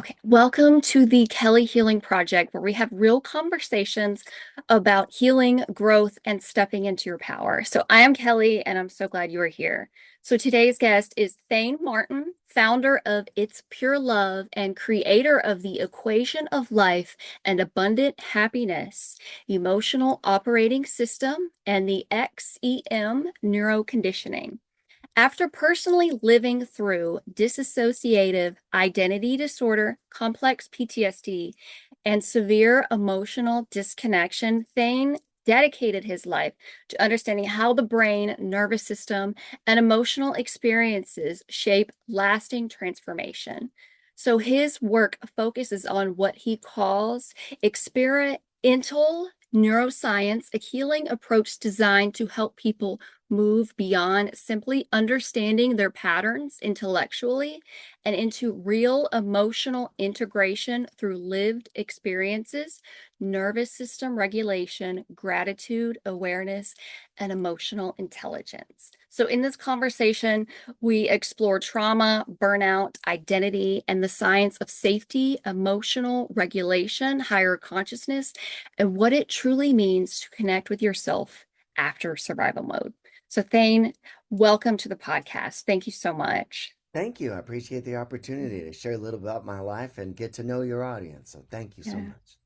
Okay, welcome to the Kelly Healing Project, where we have real conversations about healing, growth, and stepping into your power. So, I am Kelly, and I'm so glad you are here. So, today's guest is Thayne Martin, founder of It's Pure Love and creator of the Equation of Life and Abundant Happiness, Emotional Operating System, and the XEM Neuroconditioning. After personally living through dissociative identity disorder, complex PTSD, and severe emotional disconnection, Thayne dedicated his life to understanding how the brain, nervous system, and emotional experiences shape lasting transformation. So his work focuses on what he calls experiential neuroscience, a healing approach designed to help people move beyond simply understanding their patterns intellectually and into real emotional integration through lived experiences, nervous system regulation, gratitude, awareness, and emotional intelligence. So, in this conversation, we explore trauma, burnout, identity, and the science of safety, emotional regulation, higher consciousness, and what it truly means to connect with yourself after survival mode. So, Thayne, welcome to the podcast. Thank you so much. Thank you. I appreciate the opportunity to share a little about my life and get to know your audience. So thank you so Yeah. much.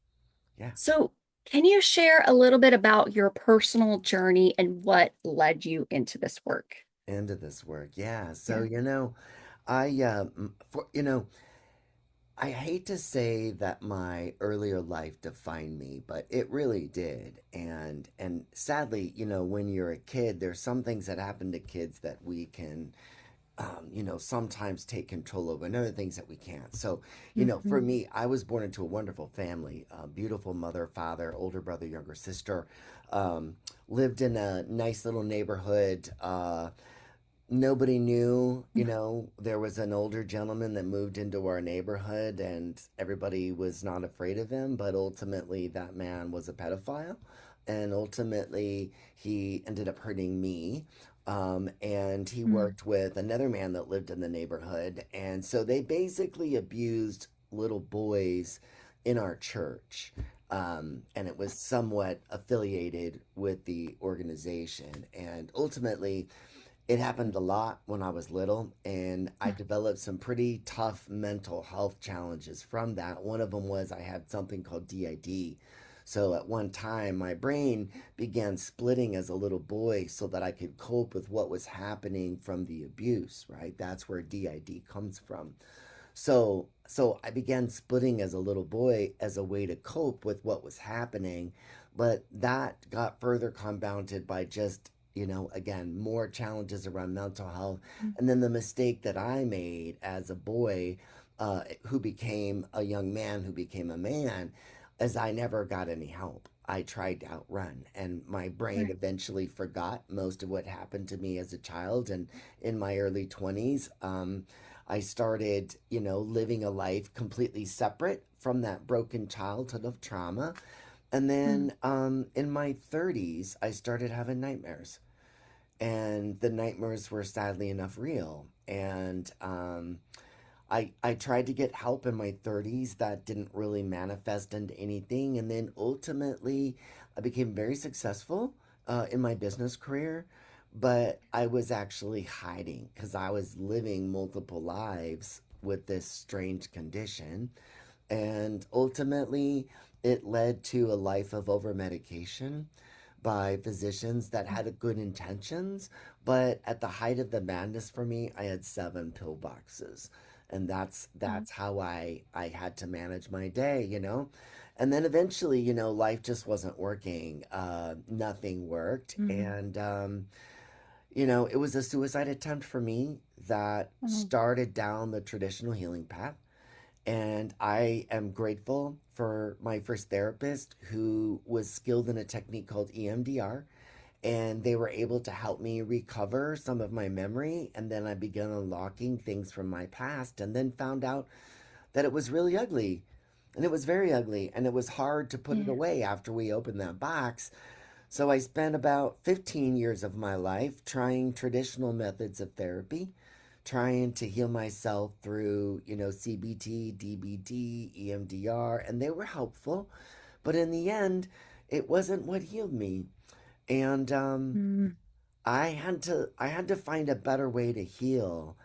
Yeah, So, can you share a little bit about your personal journey and what led you into this work? into this work. Yeah. So, Yeah. I hate to say that my earlier life defined me, but it really did. And sadly, when you're a kid, there's some things that happen to kids that we can sometimes take control over and other things that we can't. So, for Mhm. me, I was born into a wonderful family, beautiful mother, father, older brother, younger sister, um, lived in a nice little neighborhood. Nobody knew, there was an older gentleman that moved into our neighborhood and everybody was not afraid of him. But ultimately, that man was a pedophile. And ultimately, he ended up hurting me. And he Mm. worked with another man that lived in the neighborhood. And so they basically abused little boys in our church. And it was somewhat affiliated with the organization. And ultimately, it happened a lot when I was little, and I developed some pretty tough mental health challenges from that. One of them was I had something called DID. So at one time, my brain began splitting as a little boy so that I could cope with what was happening from the abuse, right? That's where DID comes from. So I began splitting as a little boy as a way to cope with what was happening, but that got further compounded by just, again, more challenges around mental health. And then the mistake that I made as a boy, who became a young man, who became a man, is I never got any help. I tried to outrun, and my brain Right. eventually forgot most of what happened to me as a child. And in my early 20s, I started, living a life completely separate from that broken childhood of trauma. And Mm. then in my 30s, I started having nightmares. And the nightmares were sadly enough real. And I tried to get help in my 30s. That didn't really manifest into anything. And then ultimately, I became very successful in my business career. But I was actually hiding because I was living multiple lives with this strange condition. And ultimately, it led to a life of over medication by physicians that had good intentions. But at the height of the madness for me, I had 7 pill boxes. And Mm. that's how I had to manage my day. And then eventually, life just wasn't working. Nothing worked. Mm. And it was a suicide attempt for me that Mm. started down the traditional healing path. And I am grateful for my first therapist who was skilled in a technique called EMDR. And they were able to help me recover some of my memory. And then I began unlocking things from my past and then found out that it was really ugly. And it was very ugly. And it was hard to put it Yeah. away after we opened that box. So I spent about 15 years of my life trying traditional methods of therapy trying to heal myself through, CBT, DBT, EMDR, and they were helpful. But in the end, it wasn't what healed me. And Mm, I had to find a better way to heal.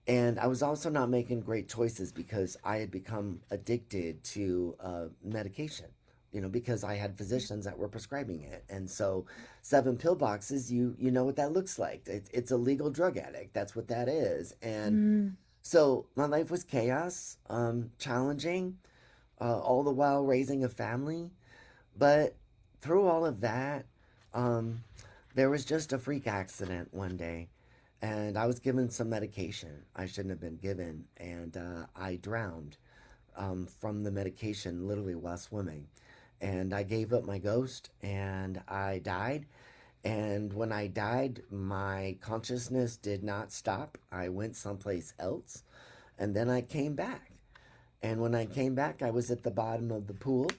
And I was also not making great choices because I had become addicted to medication, because I had physicians that were prescribing it. And so 7 pill boxes, you know what that looks like. It's a legal drug addict. That's what that is. And mm, so my life was chaos, challenging, all the while raising a family. But through all of that, um, there was just a freak accident one day, and I was given some medication I shouldn't have been given, and I drowned from the medication literally while swimming. And I gave up my ghost, and I died. And when I died, my consciousness did not stop. I went someplace else, and then I came back. And when I came back, I was at the bottom of the pool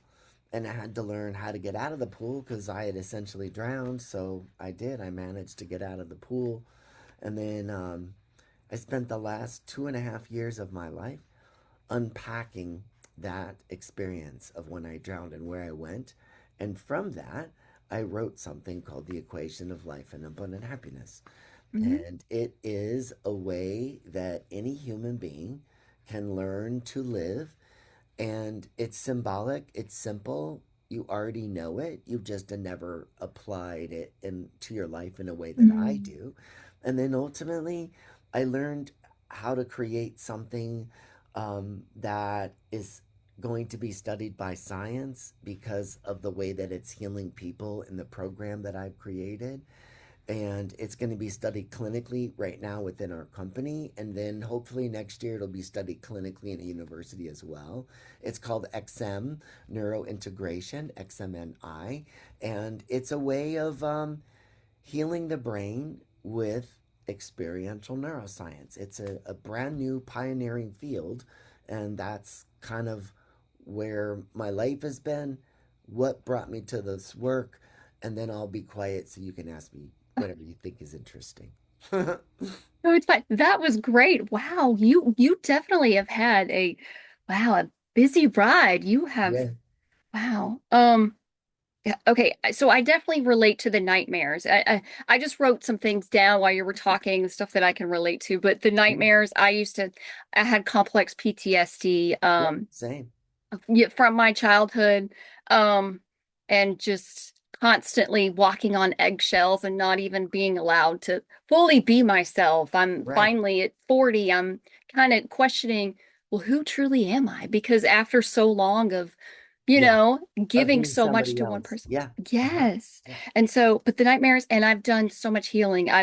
and I had to learn how to get out of the pool because I had essentially drowned. So I did. I managed to get out of the pool. And then I spent the last 2.5 years of my life unpacking that experience of when I drowned and where I went. And from that, I wrote something called The Equation of Life and Abundant Happiness. mhm, And it is a way that any human being can learn to live, and it's symbolic, it's simple. You already know it. You've just never applied it into your life in a way that I mm, do. And then ultimately, I learned how to create something that is going to be studied by science because of the way that it's healing people in the program that I've created, and it's going to be studied clinically right now within our company, and then hopefully next year it'll be studied clinically in a university as well. It's called XM Neurointegration, XMNI, and it's a way of healing the brain with experiential neuroscience. It's a brand new pioneering field, and that's kind of where my life has been, what brought me to this work, and then I'll be quiet so you can ask me whatever you think is interesting. no, it's fine. That was great. Wow, you definitely have had a busy ride. You have Yeah. wow. Yeah, okay, so I definitely relate to the nightmares. I just wrote some things down while you were talking, stuff that I can relate to. But the Yeah. nightmares, I had complex PTSD. Yeah. Same. Yeah, from my childhood, um, and just constantly walking on eggshells and not even being allowed to fully be myself. I'm Right. finally at 40, I'm kind of questioning, well, who truly am I? Because after so long of, Yeah. Of giving being so much somebody to one else. person. Yeah. Uh-huh. Yes. Yeah. And so, but the nightmares, and I've done so much healing. I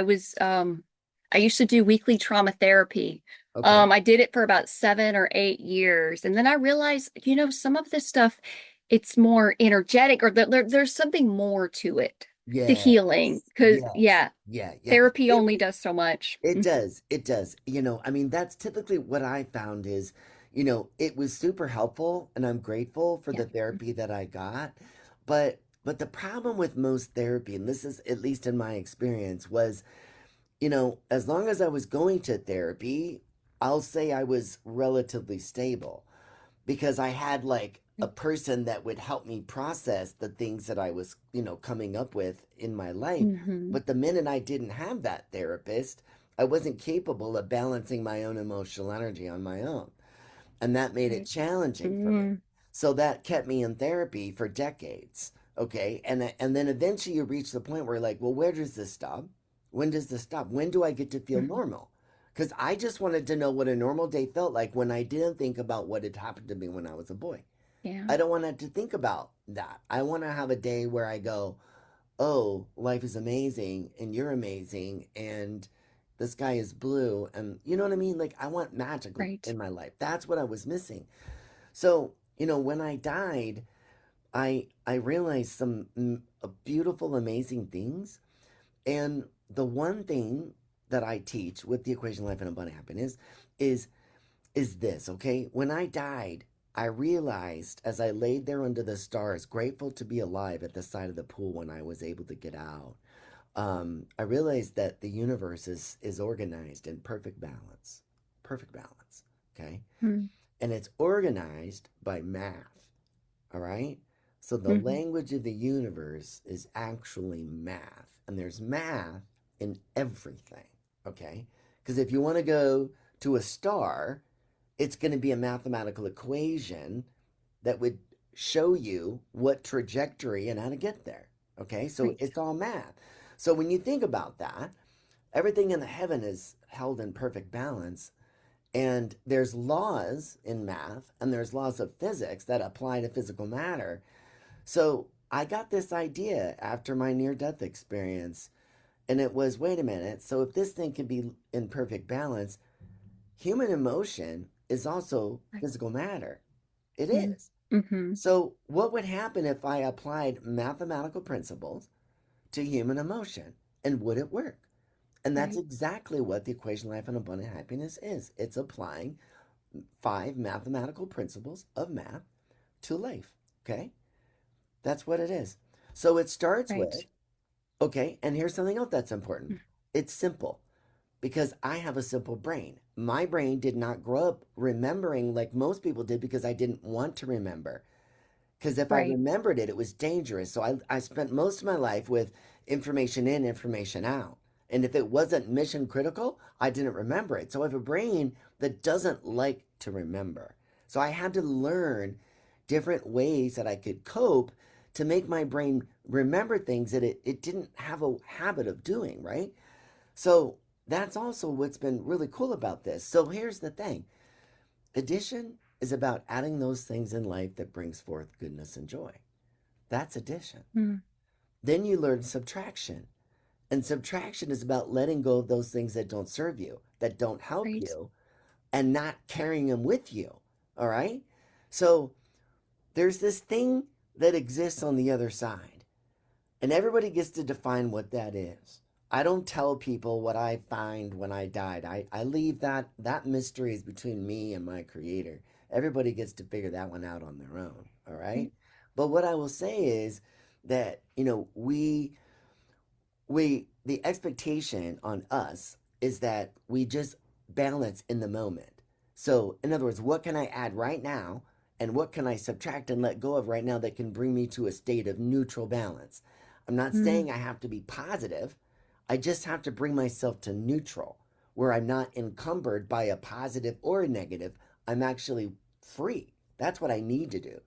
used to do weekly trauma therapy. Okay. I did it for about 7 or 8 years. And then I realized, some of this stuff, it's more energetic or there's something more to it, to Yes. healing. Because, Yes. yeah, Yeah. Yeah. therapy It only does so much. It does. It does. I mean, that's typically what I found is, it was super helpful and I'm grateful for Yeah. the therapy that I got. But the problem with most therapy, and this is at least in my experience, was, as long as I was going to therapy, I'll say I was relatively stable because I had like a person that would help me process the things that I was, coming up with in my life. Mm-hmm. But the minute I didn't have that therapist, I wasn't capable of balancing my own emotional energy on my own. And that made it Right. challenging for me. Mm, So that kept me in therapy for decades. Okay. And then eventually you reach the point where you're like, well, where does this stop? When does this stop? When do I get to feel mhm. normal? Because I just wanted to know what a normal day felt like when I didn't think about what had happened to me when I was a boy. Yeah. I don't want to think about that. I want to have a day where I go, oh, life is amazing and you're amazing and the sky is blue. And you know what I mean? Like, I want magic Right. in my life. That's what I was missing. So, when I died, I realized some beautiful, amazing things. And the one thing that I teach with the equation of life and abundant happiness is is this, okay? When I died, I realized as I laid there under the stars, grateful to be alive at the side of the pool when I was able to get out. I realized that the universe is organized in perfect balance, okay? Mm. And it's organized by math, all right? So the Mhm. language of the universe is actually math, and there's math in everything, okay? Because if you want to go to a star, it's going to be a mathematical equation that would show you what trajectory and how to get there. Okay, so Right. it's all math. So when you think about that, everything in the heaven is held in perfect balance, and there's laws in math and there's laws of physics that apply to physical matter. So I got this idea after my near death experience, and it was wait a minute, so if this thing can be in perfect balance, human emotion is also Right. physical matter. It Mm. is. Mhm. So, what would happen if I applied mathematical principles to human emotion? And would it work? And that's Right. exactly what the equation of life and abundant happiness is. It's applying 5 mathematical principles of math to life. Okay? That's what it is. So, it starts with, Right. okay, and here's something else that's important. Mm. It's simple because I have a simple brain. My brain did not grow up remembering like most people did because I didn't want to remember. Because if I Right. remembered it, it was dangerous. So I spent most of my life with information in, information out. And if it wasn't mission critical, I didn't remember it. So I have a brain that doesn't like to remember. So I had to learn different ways that I could cope to make my brain remember things that it didn't have a habit of doing, right? So that's also what's been really cool about this. So here's the thing. Addition is about adding those things in life that brings forth goodness and joy. That's addition. Mm. Then you learn subtraction. And subtraction is about letting go of those things that don't serve you, that don't help Right. you, and not carrying them with you. All right? So there's this thing that exists on the other side. And everybody gets to define what that is. I don't tell people what I find when I died. I leave that mystery is between me and my creator. Everybody gets to figure that one out on their own. All right. Right. But what I will say is that, we the expectation on us is that we just balance in the moment. So in other words, what can I add right now and what can I subtract and let go of right now that can bring me to a state of neutral balance? I'm not Mm. saying I have to be positive. I just have to bring myself to neutral where I'm not encumbered by a positive or a negative. I'm actually free. That's what I need to do.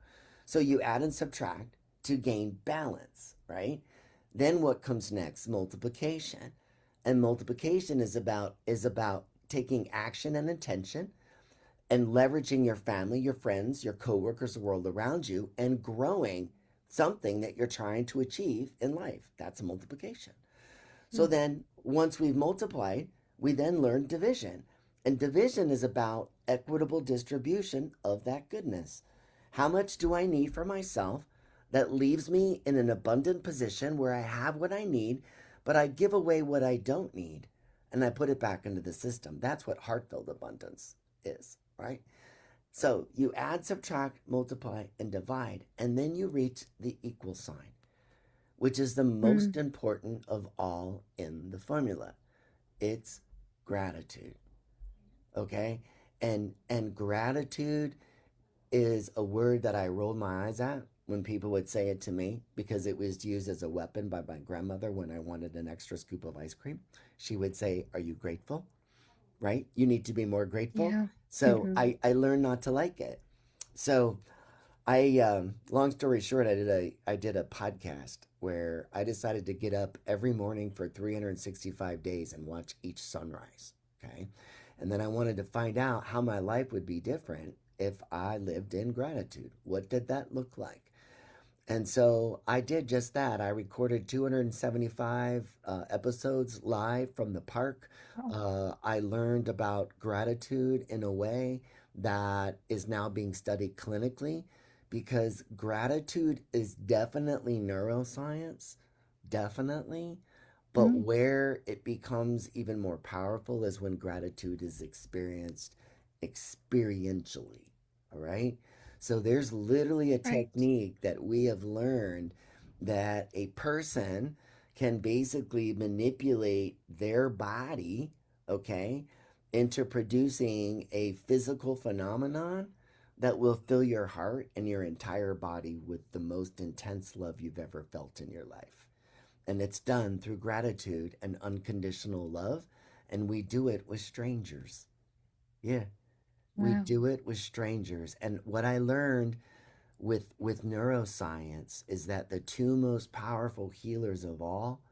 So you add and subtract to gain balance, right? Then what comes next? Multiplication. And multiplication is about taking action and intention and leveraging your family, your friends, your coworkers, the world around you, and growing something that you're trying to achieve in life. That's multiplication. So Mm. then once we've multiplied, we then learn division. And division is about equitable distribution of that goodness. How much do I need for myself that leaves me in an abundant position where I have what I need, but I give away what I don't need and I put it back into the system? That's what heart-filled abundance is, right? So you add, subtract, multiply, and divide, and then you reach the equal sign, which is the Mm. most important of all in the formula. It's gratitude, okay? And gratitude is a word that I rolled my eyes at when people would say it to me because it was used as a weapon by my grandmother when I wanted an extra scoop of ice cream. She would say, "Are you grateful?" Right? You need to be more grateful. Yeah. So Mhm. I learned not to like it. So long story short, I did a podcast where I decided to get up every morning for 365 days and watch each sunrise. Okay. And then I wanted to find out how my life would be different if I lived in gratitude. What did that look like? And so I did just that. I recorded 275 episodes live from the park. Oh. I learned about gratitude in a way that is now being studied clinically because gratitude is definitely neuroscience, definitely. But Mm. where it becomes even more powerful is when gratitude is experienced experientially. All right. So there's literally a Right. technique that we have learned that a person can basically manipulate their body, okay, into producing a physical phenomenon that will fill your heart and your entire body with the most intense love you've ever felt in your life. And it's done through gratitude and unconditional love. And we do it with strangers. Yeah, we Wow. do it with strangers. And what I learned with neuroscience is that the two most powerful healers of all,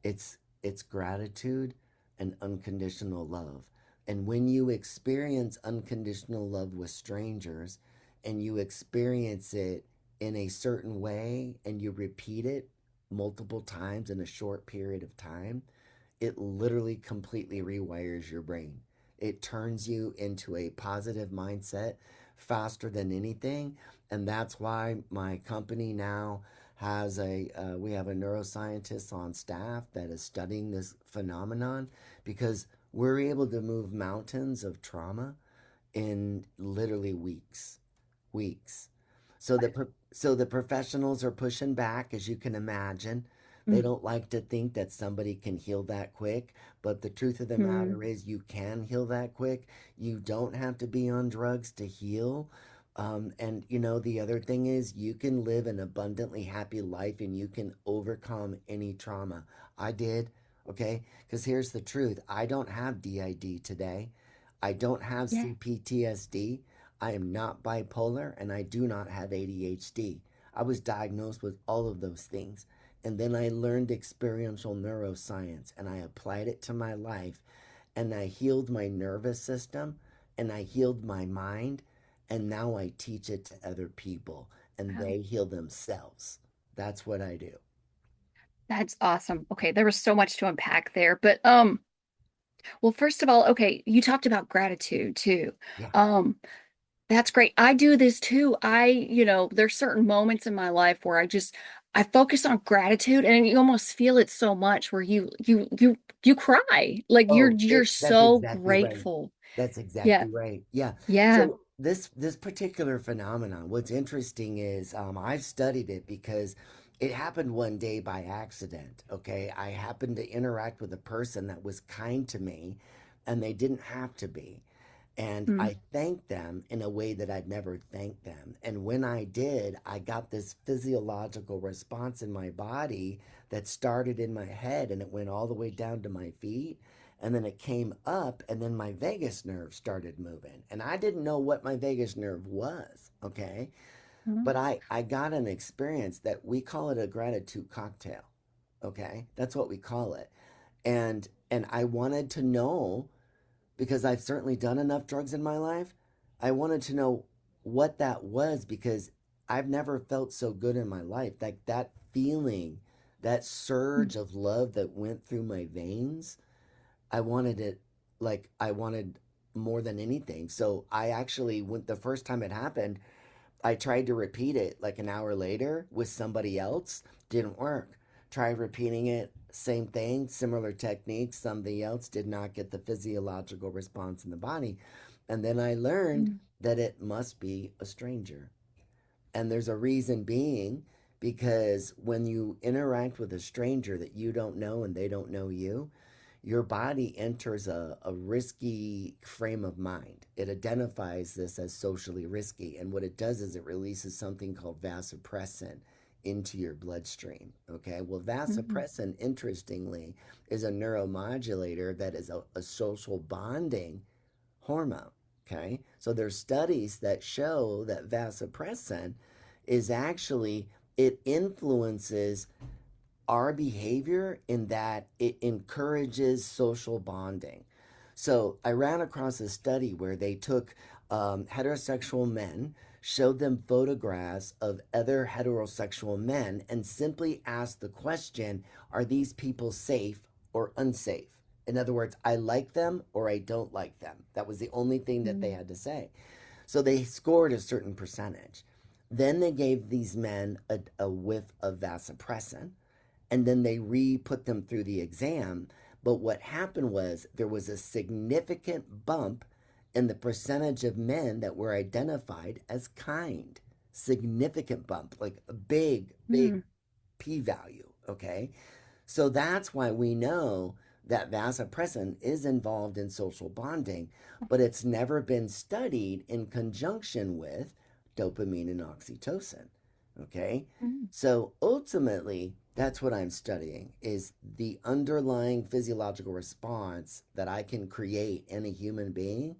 it's gratitude and unconditional love. And when you experience unconditional love with strangers and you experience it in a certain way and you repeat it multiple times in a short period of time, it literally completely rewires your brain. It turns you into a positive mindset faster than anything. And that's why my company now has we have a neuroscientist on staff that is studying this phenomenon because we're able to move mountains of trauma in literally weeks. So the professionals are pushing back, as you can imagine. They don't like to think that somebody can heal that quick, but the truth of the Mm-hmm. matter is you can heal that quick. You don't have to be on drugs to heal. And you know, the other thing is you can live an abundantly happy life and you can overcome any trauma. I did, okay? Because here's the truth. I don't have DID today. I don't have Yeah. CPTSD. I am not bipolar and I do not have ADHD. I was diagnosed with all of those things. And then I learned experiential neuroscience and I applied it to my life and I healed my nervous system and I healed my mind. And now I teach it to other people and Wow. they heal themselves. That's what I do. That's awesome. Okay, there was so much to unpack there, but well, first of all, okay, you talked about gratitude too. Yeah. Um, that's great. I do this too. There's certain moments in my life where I focus on gratitude and you almost feel it so much where you cry. Like Oh, you're that's so exactly right. grateful. That's Yeah. exactly right. Yeah. Yeah. So this particular phenomenon, what's interesting is I've studied it because it happened one day by accident. Okay, I happened to interact with a person that was kind to me, and they didn't have to be. And Mm, I thanked them in a way that I'd never thanked them. And when I did, I got this physiological response in my body that started in my head and it went all the way down to my feet. And then it came up, and then my vagus nerve started moving. And I didn't know what my vagus nerve was, okay? mm, But I got an experience that we call it a gratitude cocktail, okay? That's what we call it. And I wanted to know because I've certainly done enough drugs in my life. I wanted to know what that was because I've never felt so good in my life. Like that feeling, that mm, surge of love that went through my veins, I wanted it like I wanted more than anything. So I actually went the first time it happened, I tried to repeat it like an hour later with somebody else, didn't work. Tried repeating it, same thing, similar techniques, somebody else did not get the physiological response in the body. And then I learned mm, that it must be a stranger. And there's a reason being because when you interact with a stranger that you don't know and they don't know you, your body enters a risky frame of mind. It identifies this as socially risky. And what it does is it releases something called vasopressin into your bloodstream. Okay. Well, mm, vasopressin, interestingly, is a neuromodulator that is a social bonding hormone. Okay. So there's studies that show that vasopressin is actually, it influences our behavior in that it encourages social bonding. So I ran across a study where they took heterosexual men, showed them photographs of other heterosexual men, and simply asked the question, are these people safe or unsafe? In other words, I like them or I don't like them. That was the only thing that they mm, had to say. So they scored a certain percentage. Then they gave these men a whiff of vasopressin and then they re-put them through the exam. But what happened was there was a significant bump in the percentage of men that were identified as kind. Significant bump, like a big mm, p value. Okay. So that's why we know that vasopressin is involved in social bonding, but it's never been studied in conjunction with dopamine and oxytocin. Okay? Mm. So ultimately, that's what I'm studying is the underlying physiological response that I can create in a human being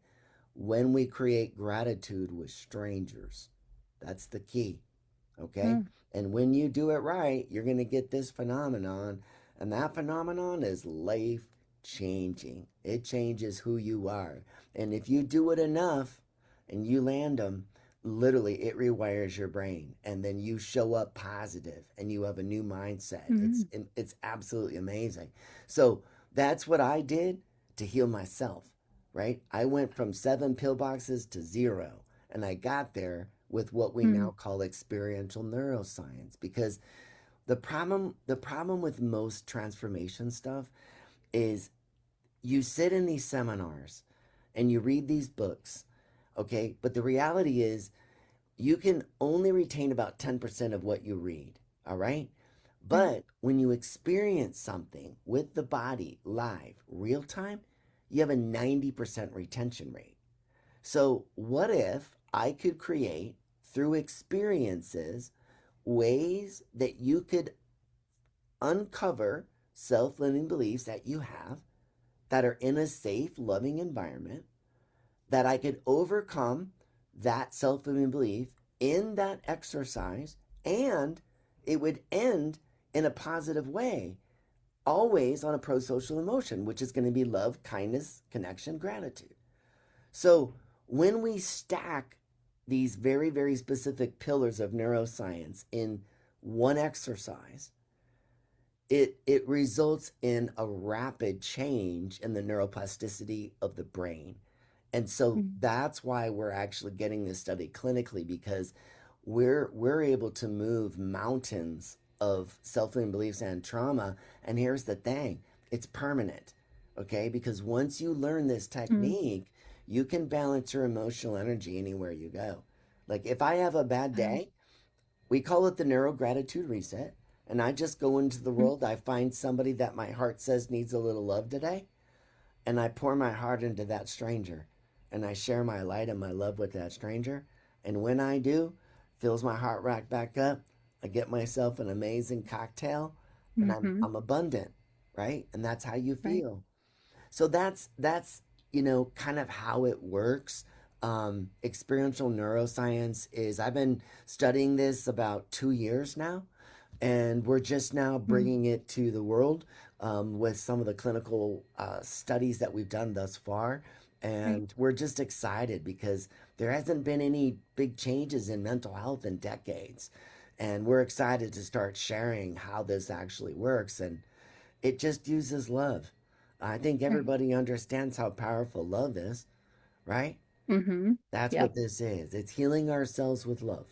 when we create gratitude with strangers. That's the key. Okay? Mm. And when you do it right, you're going to get this phenomenon. And that phenomenon is life changing. It changes who you are. And if you do it enough and you land them, literally it rewires your brain. And then you show up positive and you have a new mindset. Mm. It's absolutely amazing. So that's what I did to heal myself, right? I went from 7 pillboxes to 0. And I got there with what we now Mm. call experiential neuroscience because the problem with most transformation stuff is you sit in these seminars and you read these books, okay, but the reality is you can only retain about 10% of what you read, all right? Mm. But when you experience something with the body live real time, you have a 90% retention rate. So, what if I could create through experiences ways that you could uncover self limiting beliefs that you have that are in a safe, loving environment, that I could overcome that self limiting belief in that exercise, and it would end in a positive way, always on a pro social emotion, which is going to be love, kindness, connection, gratitude. So when we stack these very, very specific pillars of neuroscience in one exercise, it results in a rapid change in the neuroplasticity of the brain. And so Mm. that's why we're actually getting this study clinically because we're able to move mountains of self-limiting beliefs and trauma. And here's the thing, it's permanent. Okay? Because once you learn this Mm. technique, you can balance your emotional energy anywhere you go. Like if I have a bad Oh. day, we call it the neuro gratitude reset. And I just go into the Mm. world. I find somebody that my heart says needs a little love today. And I pour my heart into that stranger. And I share my light and my love with that stranger. And when I do, fills my heart right back up. I get myself an amazing cocktail and Mm-hmm. I'm abundant, right? And that's how you Right. feel. So that's kind of how it works. Experiential neuroscience is I've been studying this about 2 years now, and we're just now Mm. bringing it to the world with some of the clinical studies that we've done thus far. Right. And we're just excited because there hasn't been any big changes in mental health in decades. And we're excited to start sharing how this actually works. And it just uses love. I think Right. everybody understands how powerful love is, right? Mm-hmm. That's Yep. what this is. It's healing ourselves with love.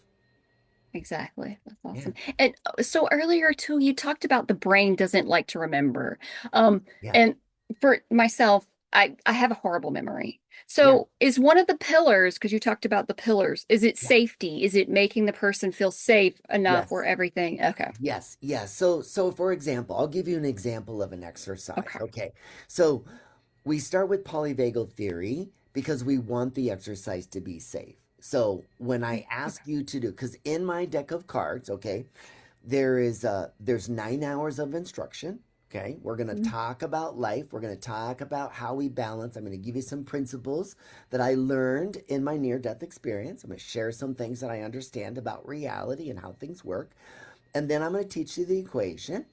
Exactly. That's Yeah. awesome. And so earlier too, you talked about the brain doesn't like to remember. Um, Yeah. and for myself, I have a horrible memory. Yeah. So is one of the pillars, because you talked about the pillars, is it Yeah. safety? Is it making the person feel safe enough where Yes. everything? Okay. Yes, yes. So for example, I'll give you an example of an exercise. Okay. Okay. So we start with polyvagal theory because we want the exercise to be safe. So when I Right. ask Okay. you to do, because in my deck of cards, okay, there's 9 hours of instruction. Okay, we're going to Mm. talk about life. We're going to talk about how we balance. I'm going to give you some principles that I learned in my near death experience. I'm going to share some things that I understand about reality and how things work. And then I'm going to teach you the equation.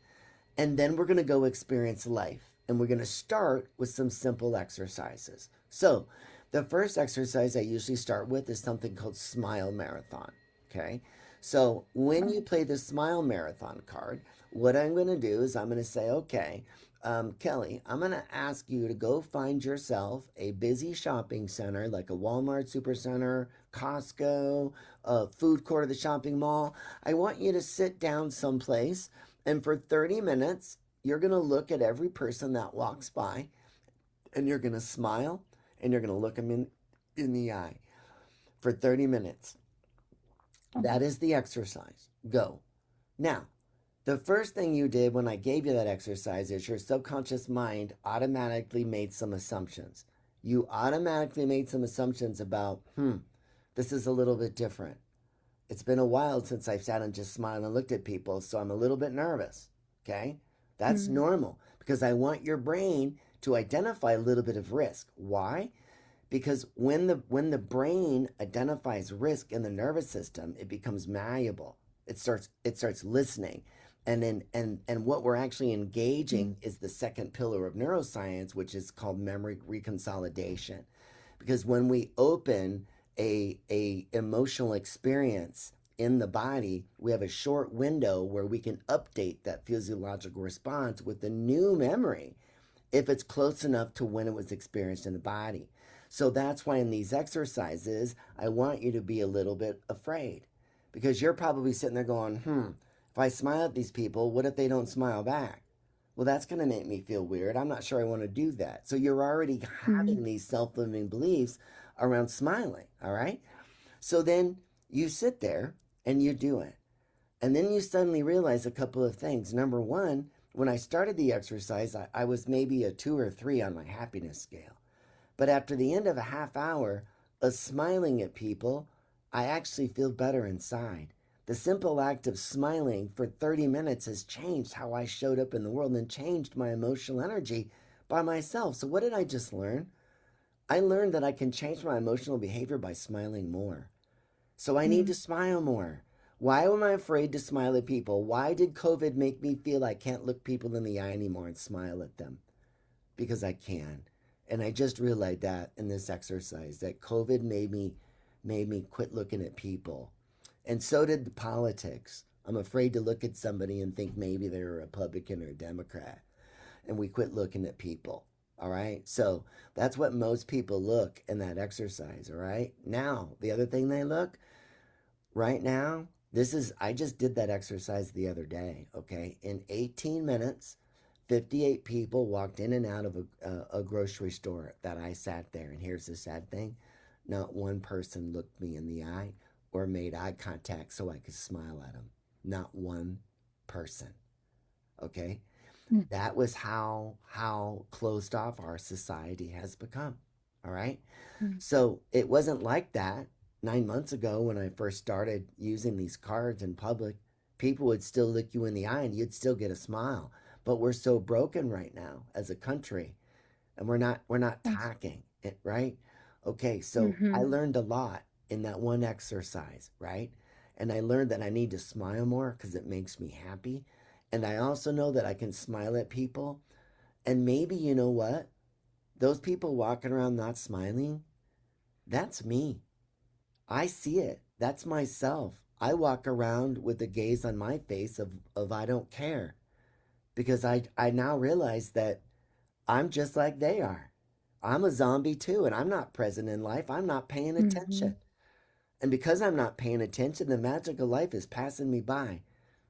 And then we're going to go experience life. And we're going to start with some simple exercises. So, the first exercise I usually start with is something called Smile Marathon. Okay. So, when Oh. you play the Smile Marathon card, what I'm going to do is I'm going to say, okay, Kelly, I'm going to ask you to go find yourself a busy shopping center like a Walmart Supercenter, Costco, a food court of the shopping mall. I want you to sit down someplace and for 30 minutes, you're going to look at every person that walks by and you're going to smile and you're going to look them in the eye for 30 minutes. Oh. That is the exercise. Go. Now, The first thing you did when I gave you that exercise is your subconscious mind automatically made some assumptions. You automatically made some assumptions about, this is a little bit different. It's been a while since I've sat and just smiled and looked at people, so I'm a little bit nervous. Okay? That's Mm, normal because I want your brain to identify a little bit of risk. Why? Because when the brain identifies risk in the nervous system, it becomes malleable. It starts listening. And what we're actually mm, engaging is the second pillar of neuroscience, which is called memory reconsolidation. Because when we open a emotional experience in the body, we have a short window where we can update that physiological response with a new memory if it's close enough to when it was experienced in the body. So that's why in these exercises, I want you to be a little bit afraid because you're probably sitting there going, if I smile at these people, what if they don't smile back? Well, that's going to make me feel weird. I'm not sure I want to do that. So you're already mm, having these self limiting beliefs around smiling. All right. So then you sit there and you do it. And then you suddenly realize a couple of things. Number one, when I started the exercise, I was maybe a 2 or 3 on my happiness scale. But after the end of a half hour of smiling at people, I actually feel better inside. The simple act of smiling for 30 minutes has changed how I showed up in the world and changed my emotional energy by myself. So, what did I just learn? I learned that I can change my emotional behavior by smiling more. So I need to mm, smile more. Why am I afraid to smile at people? Why did COVID make me feel I can't look people in the eye anymore and smile at them? Because I can. And I just realized that in this exercise that COVID made me quit looking at people. And so did the politics. I'm afraid to look at somebody and think maybe they're a Republican or a Democrat. And we quit looking at people. All right. So that's what most people look in that exercise. All right. Now, the other thing they look, right now, I just did that exercise the other day, okay? In 18 minutes, 58 people walked in and out of a grocery store that I sat there. And here's the sad thing, not one person looked me in the eye or made eye contact so I could smile at them. Not one person, okay? mm, That was how closed off our society has become, all right? mm. So it wasn't like that 9 months ago when I first started using these cards in public. People would still look you in the eye and you'd still get a smile. But we're so broken right now as a country, and we're not Yes. talking it right. Okay, so I Mm-hmm. learned a lot in that one exercise, right? And I learned that I need to smile more because it makes me happy. And I also know that I can smile at people. And maybe you know what? Those people walking around not smiling, that's me. I see it. That's myself. I walk around with a gaze on my face of I don't care because I now realize that I'm just like they are. I'm a zombie too, and I'm not present in life. I'm not paying Mm-hmm. attention. And because I'm not paying attention, the magic of life is passing me by.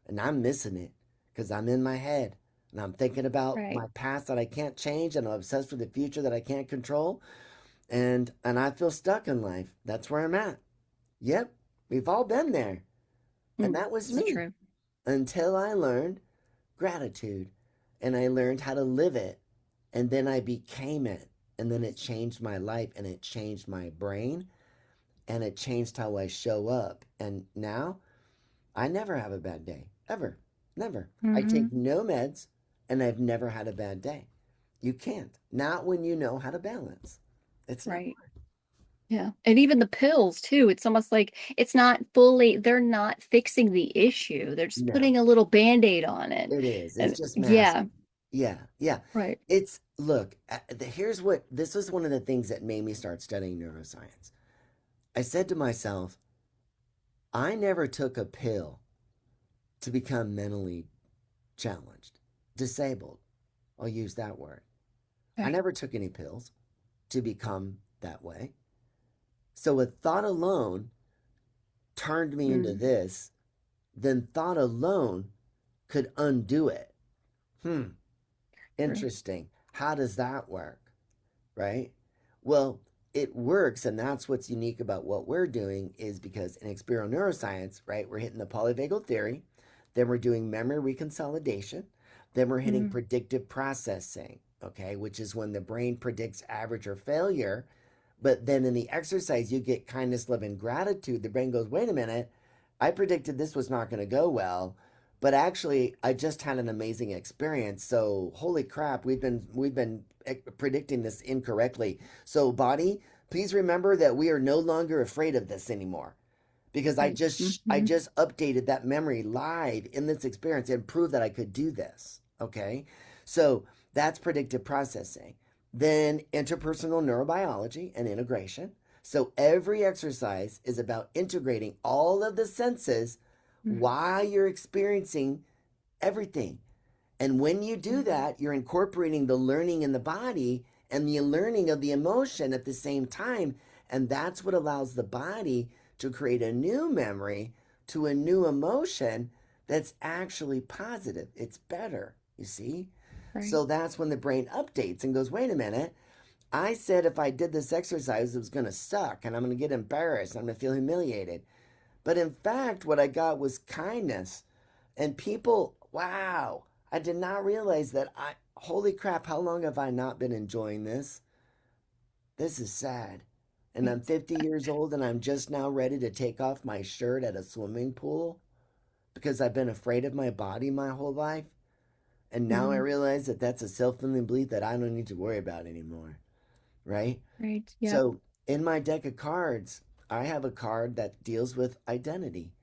And I'm missing it because I'm in my head and I'm thinking about Right. my past that I can't change and I'm obsessed with the future that I can't control. And I feel stuck in life. That's where I'm at. Yep, we've all been there. And Mm. that was So me true. until I learned gratitude and I learned how to live it. And then I became it. And then it changed my life and it changed my brain and it changed how I show up. And now I never have a bad day, ever. Never. I Mm-hmm. take no meds and I've never had a bad day. You can't. Not when you know how to balance. It's not. Right. Yeah. And even the pills too. It's almost like it's not fully, they're not fixing the issue. They're just No, putting a little band-aid on it. it is. It's And just yeah, masking. Yeah, yeah. right. Look, here's what this was one of the things that made me start studying neuroscience. I said to myself, I never took a pill to become mentally challenged, disabled. I'll use that word. I Right. never took any pills to become that way. So a thought alone turned me into Mm, this, then thought alone could undo it. Hmm, true. interesting. How does that work? Right? Well, it works, and that's what's unique about what we're doing is because in experiential neuroscience, right, we're hitting the polyvagal theory. Then we're doing memory reconsolidation. Then we're hitting Mm, predictive processing, okay, which is when the brain predicts average or failure. But then in the exercise, you get kindness, love, and gratitude. The brain goes, wait a minute, I predicted this was not going to go well, but actually, I just had an amazing experience. So, holy crap, we've been predicting this incorrectly. So, body, please remember that we are no longer afraid of this anymore because I right. just I Hmm. just updated that memory live in this experience and proved that I could do this. Okay, so that's predictive processing. Then interpersonal neurobiology and integration. So every exercise is about integrating all of the senses while you're experiencing everything. And when you do Mm-hmm. that, you're incorporating the learning in the body and the learning of the emotion at the same time. And that's what allows the body to create a new memory to a new emotion that's actually positive. It's better, you see? Right. So that's when the brain updates and goes, wait a minute. I said if I did this exercise, it was going to suck and I'm going to get embarrassed. I'm going to feel humiliated. But in fact, what I got was kindness. And people, wow, I did not realize that holy crap, how long have I not been enjoying this? This is sad. And I'm 50 years old and I'm just now ready to take off my shirt at a swimming pool because I've been afraid of my body my whole life. And now I Mm, realize that that's a self limiting belief that I don't need to worry about anymore. Right? right. Yep. So in my deck of cards, I have a card that deals with identity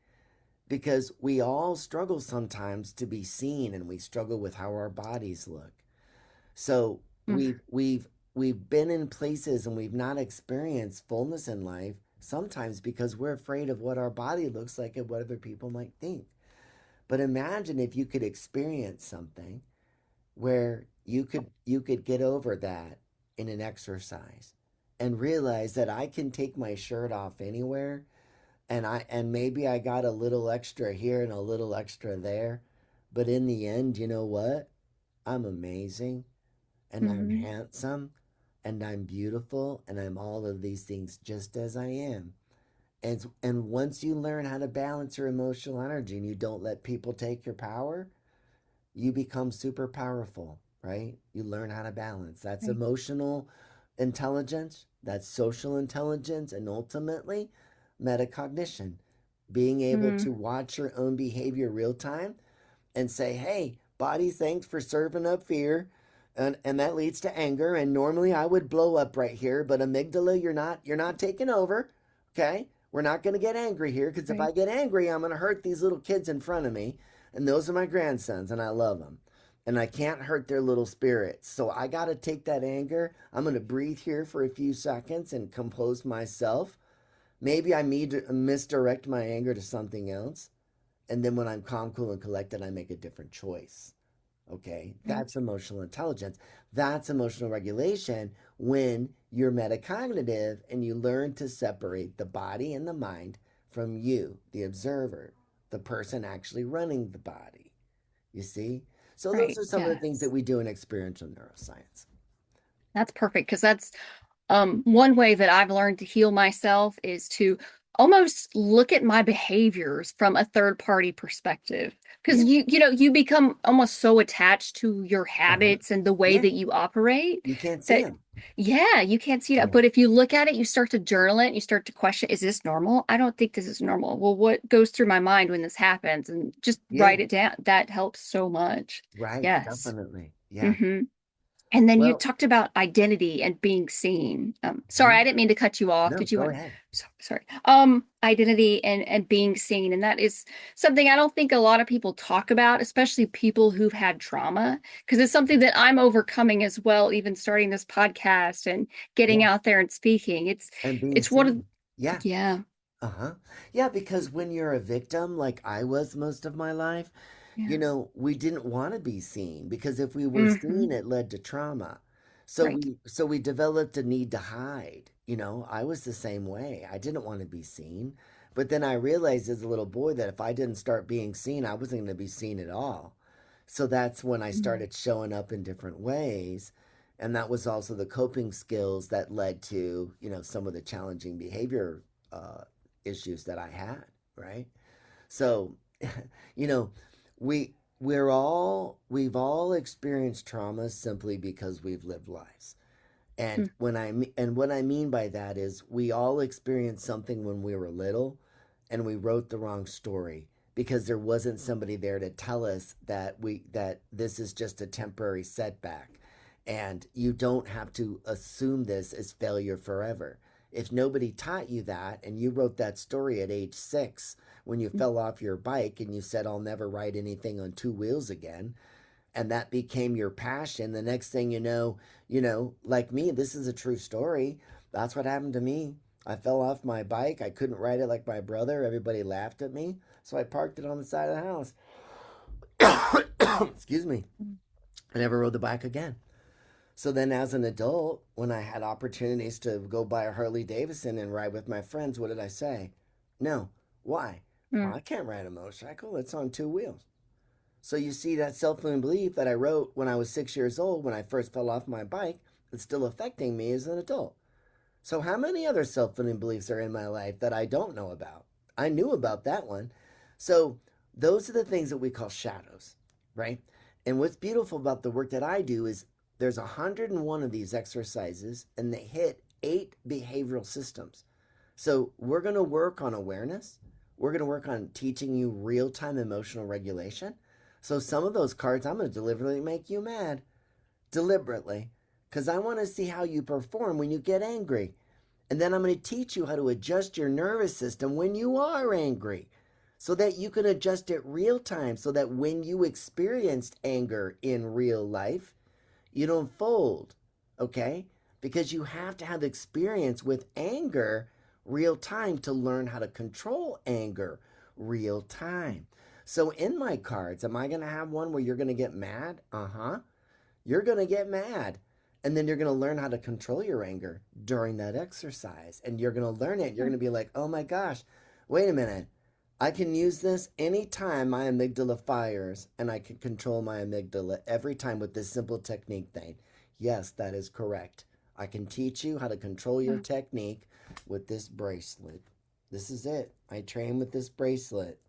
because we all struggle sometimes to be seen and we struggle with how our bodies look. So Mm, we've been in places and we've not experienced fullness in life sometimes because we're afraid of what our body looks like and what other people might think. But imagine if you could experience something where you could get over that in an exercise and realize that I can take my shirt off anywhere and maybe I got a little extra here and a little extra there, but in the end, you know what? I'm amazing and I'm mm-hmm. handsome and I'm beautiful and I'm all of these things just as I am. And once you learn how to balance your emotional energy and you don't let people take your power, you become super powerful, right? You learn how to balance. That's Right. emotional intelligence, that's social intelligence, and ultimately metacognition. Being able Mm, to watch your own behavior real time and say, hey, body, thanks for serving up fear. And that leads to anger. And normally I would blow up right here, but amygdala, you're not taking over. Okay. We're not going to get angry here because if I right. get angry, I'm going to hurt these little kids in front of me. And those are my grandsons, and I love them. And I can't hurt their little spirits. So I got to take that anger. I'm going to breathe here for a few seconds and compose myself. Maybe I misdirect my anger to something else. And then when I'm calm, cool, and collected, I make a different choice. Okay. Right. That's emotional intelligence. That's emotional regulation when you're metacognitive and you learn to separate the body and the mind from you, the observer, the person actually running the body. You see? So those Right. are some of the things that Yes. we do in experiential neuroscience. That's perfect because that's one way that I've learned to heal myself is to almost look at my behaviors from a third party perspective. Because Yeah. you become almost so attached to your Uh-huh. habits and the way Yeah. that you operate You can't see that, them. yeah, you can't see that. Yeah. But if you look at it, you start to journal it, you start to question, is this normal? I don't think this is normal. Well, what goes through my mind when this happens? And just Yeah. write it down. That helps so much. Right. Yes. Definitely. Yeah. Hmm. And then you Well, talked about identity and being seen. Sorry, I mhm. didn't mean to cut you off. No, Did you go want? ahead. Sorry. Identity and being seen, and that is something I don't think a lot of people talk about, especially people who've had trauma, because it's something that I'm overcoming as well. Even starting this podcast and getting Yeah. out there and speaking, it's And being it's one of seen. Yeah. yeah, Uh-huh. Yeah, because when you're a victim, like I was most of my life, yeah, we didn't want to be seen because if we were hmm, seen, it led to trauma. So right, we developed a need to hide. I was the same way. I didn't want to be seen. But then I realized as a little boy that if I didn't start being seen, I wasn't going to be seen at all. So that's when I mm, started showing up in different ways. And that was also the coping skills that led to, some of the challenging behavior uh, issues that I had, right? So, you know, we've all experienced trauma simply because we've lived lives. And Mm, what I mean by that is we all experienced something when we were little and we wrote the wrong story because there wasn't somebody there to tell us that this is just a temporary setback and you don't have to assume this as failure forever. If nobody taught you that and you wrote that story at age 6 when you mm, fell off your bike and you said I'll never ride anything on two wheels again, and that became your passion, the next thing like me, this is a true story. That's what happened to me. I fell off my bike. I couldn't ride it like my brother. Everybody laughed at me. So I parked it on the side of the house. Excuse me. mm, I never rode the bike again. So then, as an adult, when I had opportunities to go buy a Harley Davidson and ride with my friends, what did I say? No. Why? Well, mm, I can't ride a motorcycle. It's on two wheels. So you see that self-limiting belief that I wrote when I was 6 years old when I first fell off my bike, it's still affecting me as an adult. So how many other self-limiting beliefs are in my life that I don't know about? I knew about that one. So those are the things that we call shadows, right? And what's beautiful about the work that I do is there's 101 of these exercises and they hit 8 behavioral systems. So we're going to work on awareness. We're going to work on teaching you real-time emotional regulation. So some of those cards I'm going to deliberately make you mad, deliberately, because I want to see how you perform when you get angry. And then I'm going to teach you how to adjust your nervous system when you are angry so that you can adjust it real time so that when you experienced anger in real life, you don't fold, okay? Because you have to have experience with anger real time to learn how to control anger real time. So in my cards, am I going to have one where you're going to get mad? Uh-huh. You're going to get mad. And then you're going to learn how to control your anger during that exercise. And you're going to learn it. You're mm, going to be like, oh my gosh, wait a minute. I can use this anytime my amygdala fires, and I can control my amygdala every time with this simple technique thing. Yes, that is correct. I can teach you how to control your mm, technique with this bracelet. This is it. I train with this bracelet.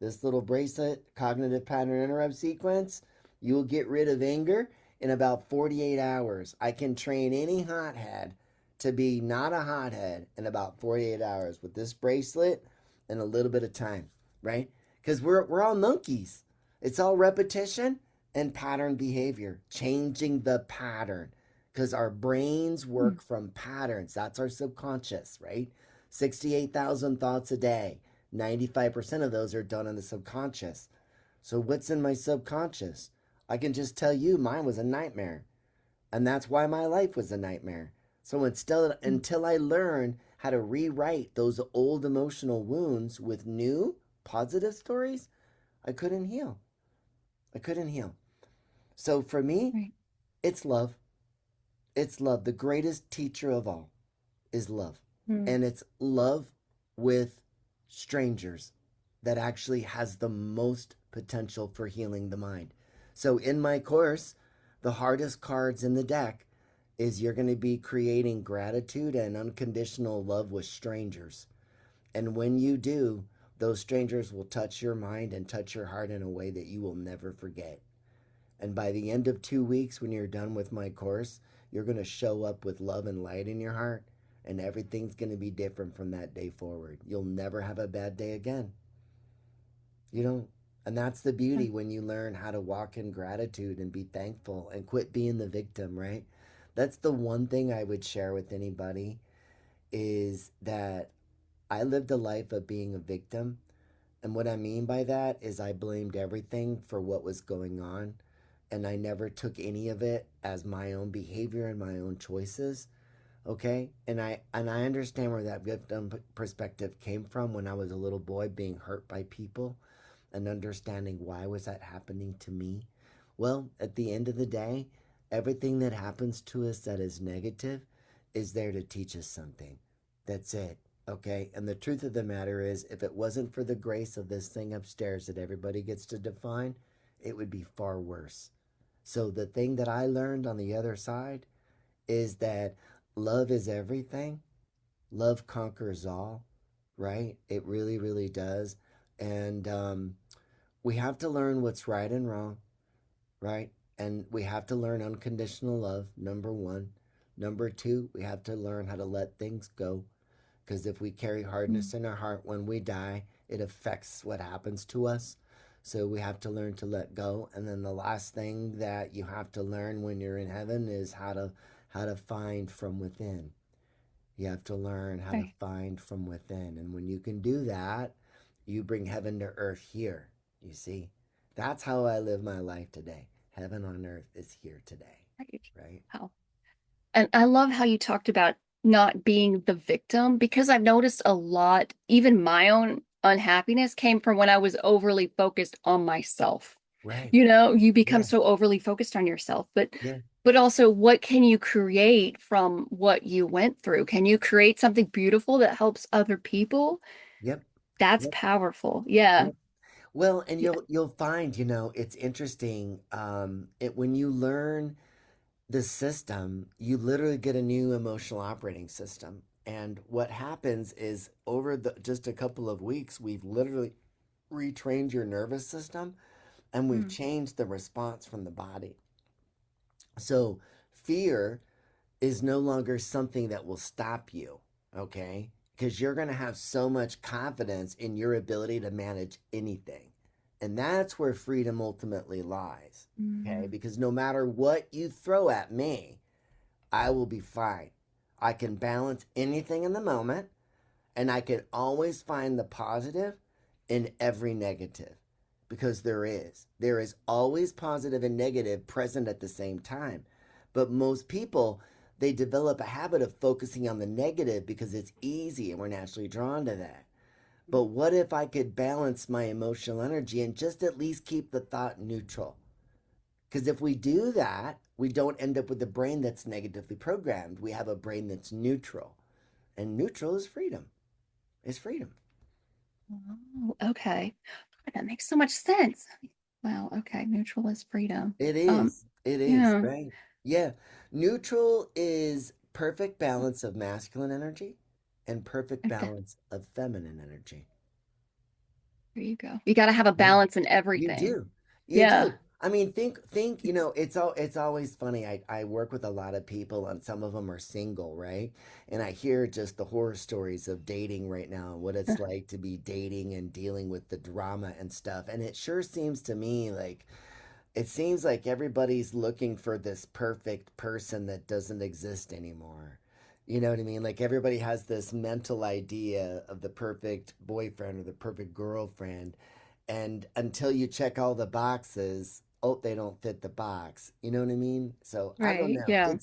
This little bracelet, cognitive pattern interrupt sequence, you will get rid of anger in about 48 hours. I can train any hothead to be not a hothead in about 48 hours with this bracelet and a little bit of time, right? Because we're all monkeys. It's all repetition and pattern behavior, changing the pattern. Because our brains mm. work from patterns. That's our subconscious, right? 68,000 thoughts a day. 95% of those are done in the subconscious. So, what's in my subconscious? I can just tell you mine was a nightmare. And that's why my life was a nightmare. So, Mm. until I learn how to rewrite those old emotional wounds with new positive stories, I couldn't heal. I couldn't heal. So, for me, Right. it's love. It's love. The greatest teacher of all is love. Mm, And it's love with strangers that actually has the most potential for healing the mind. So in my course, the hardest cards in the deck is you're going to be creating gratitude and unconditional love with strangers. And when you do, those strangers will touch your mind and touch your heart in a way that you will never forget. And by the end of 2 weeks, when you're done with my course, you're going to show up with love and light in your heart, and everything's going to be different from that day forward. You'll never have a bad day again. You know, and that's the mm, beauty when you learn how to walk in gratitude and be thankful and quit being the victim, right? That's the one thing I would share with anybody is that I lived a life of being a victim. And what I mean by that is I blamed everything for what was going on, and I never took any of it as my own behavior and my own choices. Okay? And I understand where that victim perspective came from when I was a little boy being hurt by people and understanding why was that happening to me. Well, at the end of the day, everything that happens to us that is negative is there to teach us something. That's it. Okay? And the truth of the matter is, if it wasn't for the grace of this thing upstairs that everybody gets to define, it would be far worse. So the thing that I learned on the other side is that love is everything. Love conquers all, right? It really, really does. And we have to learn what's right and wrong, right? And we have to learn unconditional love, number one. Number two, we have to learn how to let things go. Because if we carry Mm. hardness in our heart when we die, it affects what happens to us. So we have to learn to let go. And then the last thing that you have to learn when you're in heaven is how to find from within. You have to learn how to Okay. find from within. And when you can do that, you bring heaven to earth here. You see? That's how I live my life today. Heaven on earth is here today, Right. right? Wow. And I love how you talked about not being the victim because I've noticed a lot, even my own unhappiness came from when I was overly focused on myself. Right. You know, you become Yeah. so overly focused on yourself, Yeah. but also what can you create from what you went through? Can you create something beautiful that helps other people? Yep. That's Yep. powerful. Yeah. Yep. Well, and Yeah. you'll find, it's interesting. It when you learn the system, you literally get a new emotional operating system. And what happens is over the just a couple of weeks, we've literally retrained your nervous system and we've Mm. changed the response from the body. So fear is no longer something that will stop you, okay? Because you're going to have so much confidence in your ability to manage anything. And that's where freedom ultimately lies, okay? Mm. Because no matter what you throw at me, I will be fine. I can balance anything in the moment, and I can always find the positive in every negative because there is always positive and negative present at the same time. But most people, they develop a habit of focusing on the negative because it's easy and we're naturally drawn to that. But what if I could balance my emotional energy and just at least keep the thought neutral? Because if we do that, we don't end up with a brain that's negatively programmed. We have a brain that's neutral. And neutral is freedom. Is freedom. Oh, okay. That makes so much sense. Wow. Okay. Neutral is freedom. It Um, is. It is, yeah. right? Yeah. Neutral is perfect balance of masculine energy and perfect Okay. balance of feminine energy. There you go. You got to have a Yeah. balance in You everything. do. You Yeah. do. I mean, think, It's, it's always funny. I work with a lot of people and some of them are single, right? And I hear just the horror stories of dating right now and what uh, it's like to be dating and dealing with the drama and stuff. And it sure seems to me like it seems like everybody's looking for this perfect person that doesn't exist anymore. You know what I mean? Like everybody has this mental idea of the perfect boyfriend or the perfect girlfriend. And until you check all the boxes, oh, they don't fit the box. You know what I mean? So I don't right. know. Yeah.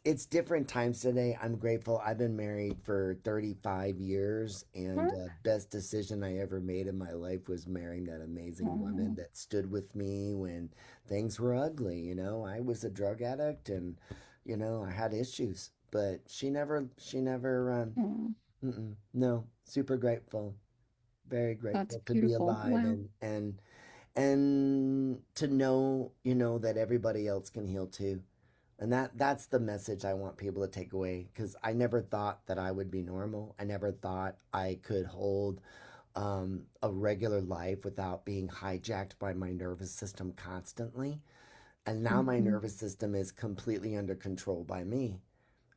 It's different times today. I'm grateful. I've been married for 35 years, and Huh? best decision I ever made in my life was marrying that amazing woman Oh, that stood with me when things were ugly. I was a drug addict, and I had issues, but she never. oh, No, super grateful, very that's grateful to be beautiful. alive Wow. and to know that everybody else can heal too. And that's the message I want people to take away, because I never thought that I would be normal. I never thought I could hold a regular life without being hijacked by my nervous system constantly. And now my Hmm. nervous system is completely under control by me,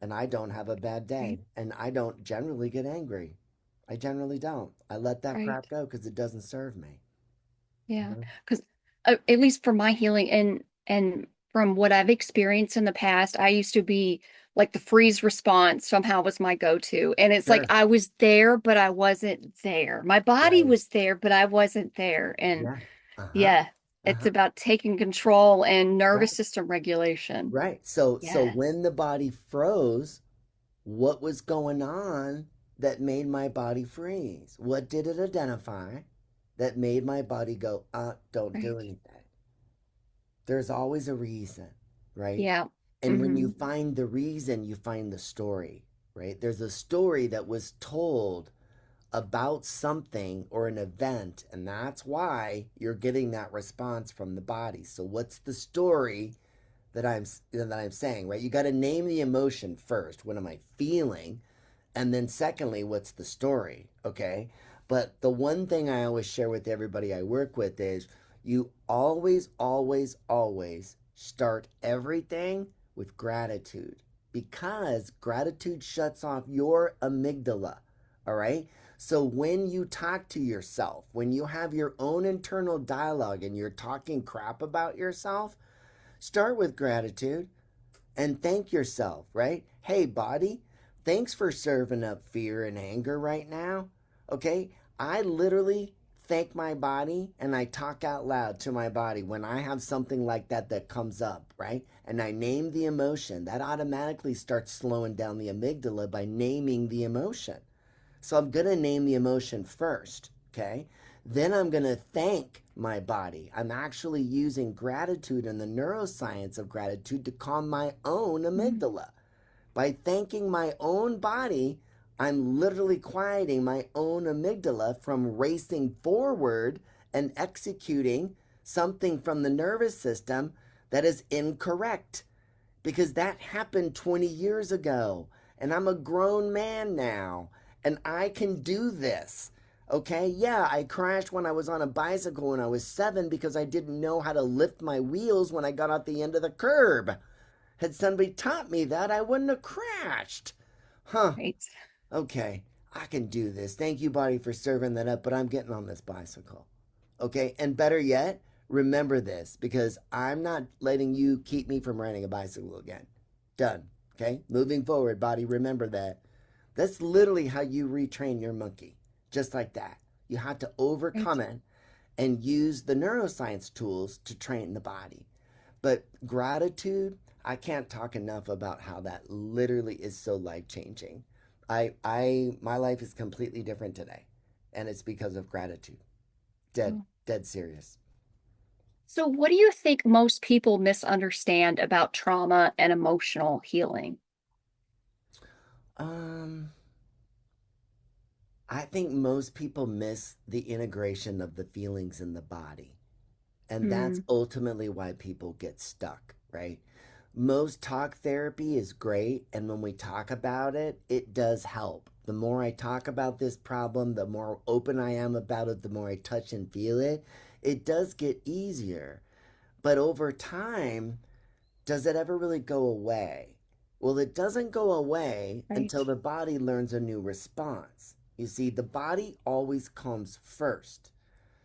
and I don't have a bad Right. day, and I don't generally get angry. I generally don't. I let that Right. crap go because it doesn't serve me. You Yeah. know? Because at least for my healing and from what I've experienced in the past, I used to be like the freeze response somehow was my go-to. And it's like Sure. I was there, but I wasn't there. My body Right. was there, but I wasn't there. And Yeah. Uh huh. yeah, Uh it's huh. about taking control and nervous Right. system regulation. Right. So Yes. when the body froze, what was going on that made my body freeze? What did it identify that made my body go, don't do Right. anything? There's always a reason, right? Yeah. And when you Hmm. find the reason, you find the story, right? There's a story that was told about something or an event, and that's why you're getting that response from the body. So what's the story that I'm saying, right? You got to name the emotion first. What am I feeling? And then secondly, what's the story? Okay. But the one thing I always share with everybody I work with is you always, always, always start everything with gratitude, because gratitude shuts off your amygdala. All right. So when you talk to yourself, when you have your own internal dialogue and you're talking crap about yourself, start with gratitude and thank yourself, right? Hey, body, thanks for serving up fear and anger right now. Okay? I literally thank my body and I talk out loud to my body when I have something like that that comes up, right? And I name the emotion. That automatically starts slowing down the amygdala by naming the emotion. So I'm going to name the emotion first, okay? Then I'm going to thank my body. I'm actually using gratitude and the neuroscience of gratitude to calm my own Mm. amygdala. By thanking my own body, I'm literally quieting my own amygdala from racing forward and executing something from the nervous system that is incorrect, because that happened 20 years ago. And I'm a grown man now. And I can do this. Okay, yeah, I crashed when I was on a bicycle when I was 7 because I didn't know how to lift my wheels when I got off the end of the curb. Had somebody taught me that, I wouldn't have crashed. Huh, Right. okay, I can do this. Thank you, body, for serving that up, but I'm getting on this bicycle. Okay, and better yet, remember this, because I'm not letting you keep me from riding a bicycle again. Done. Okay, moving forward, body, remember that. That's literally how you retrain your monkey, just like that. You have to overcome Right. it and use the neuroscience tools to train the body. But gratitude, I can't talk enough about how that literally is so life changing. My life is completely different today, and it's because of gratitude. Dead, Oh. dead serious. So, what do you think most people misunderstand about trauma and emotional healing? Um, I think most people miss the integration of the feelings in the body. And that's Mm. ultimately why people get stuck, right? Most talk therapy is great. And when we talk about it, it does help. The more I talk about this problem, the more open I am about it, the more I touch and feel it, it does get easier. But over time, does it ever really go away? Well, it doesn't go away Right. until the body learns a new response. You see, the body always comes first.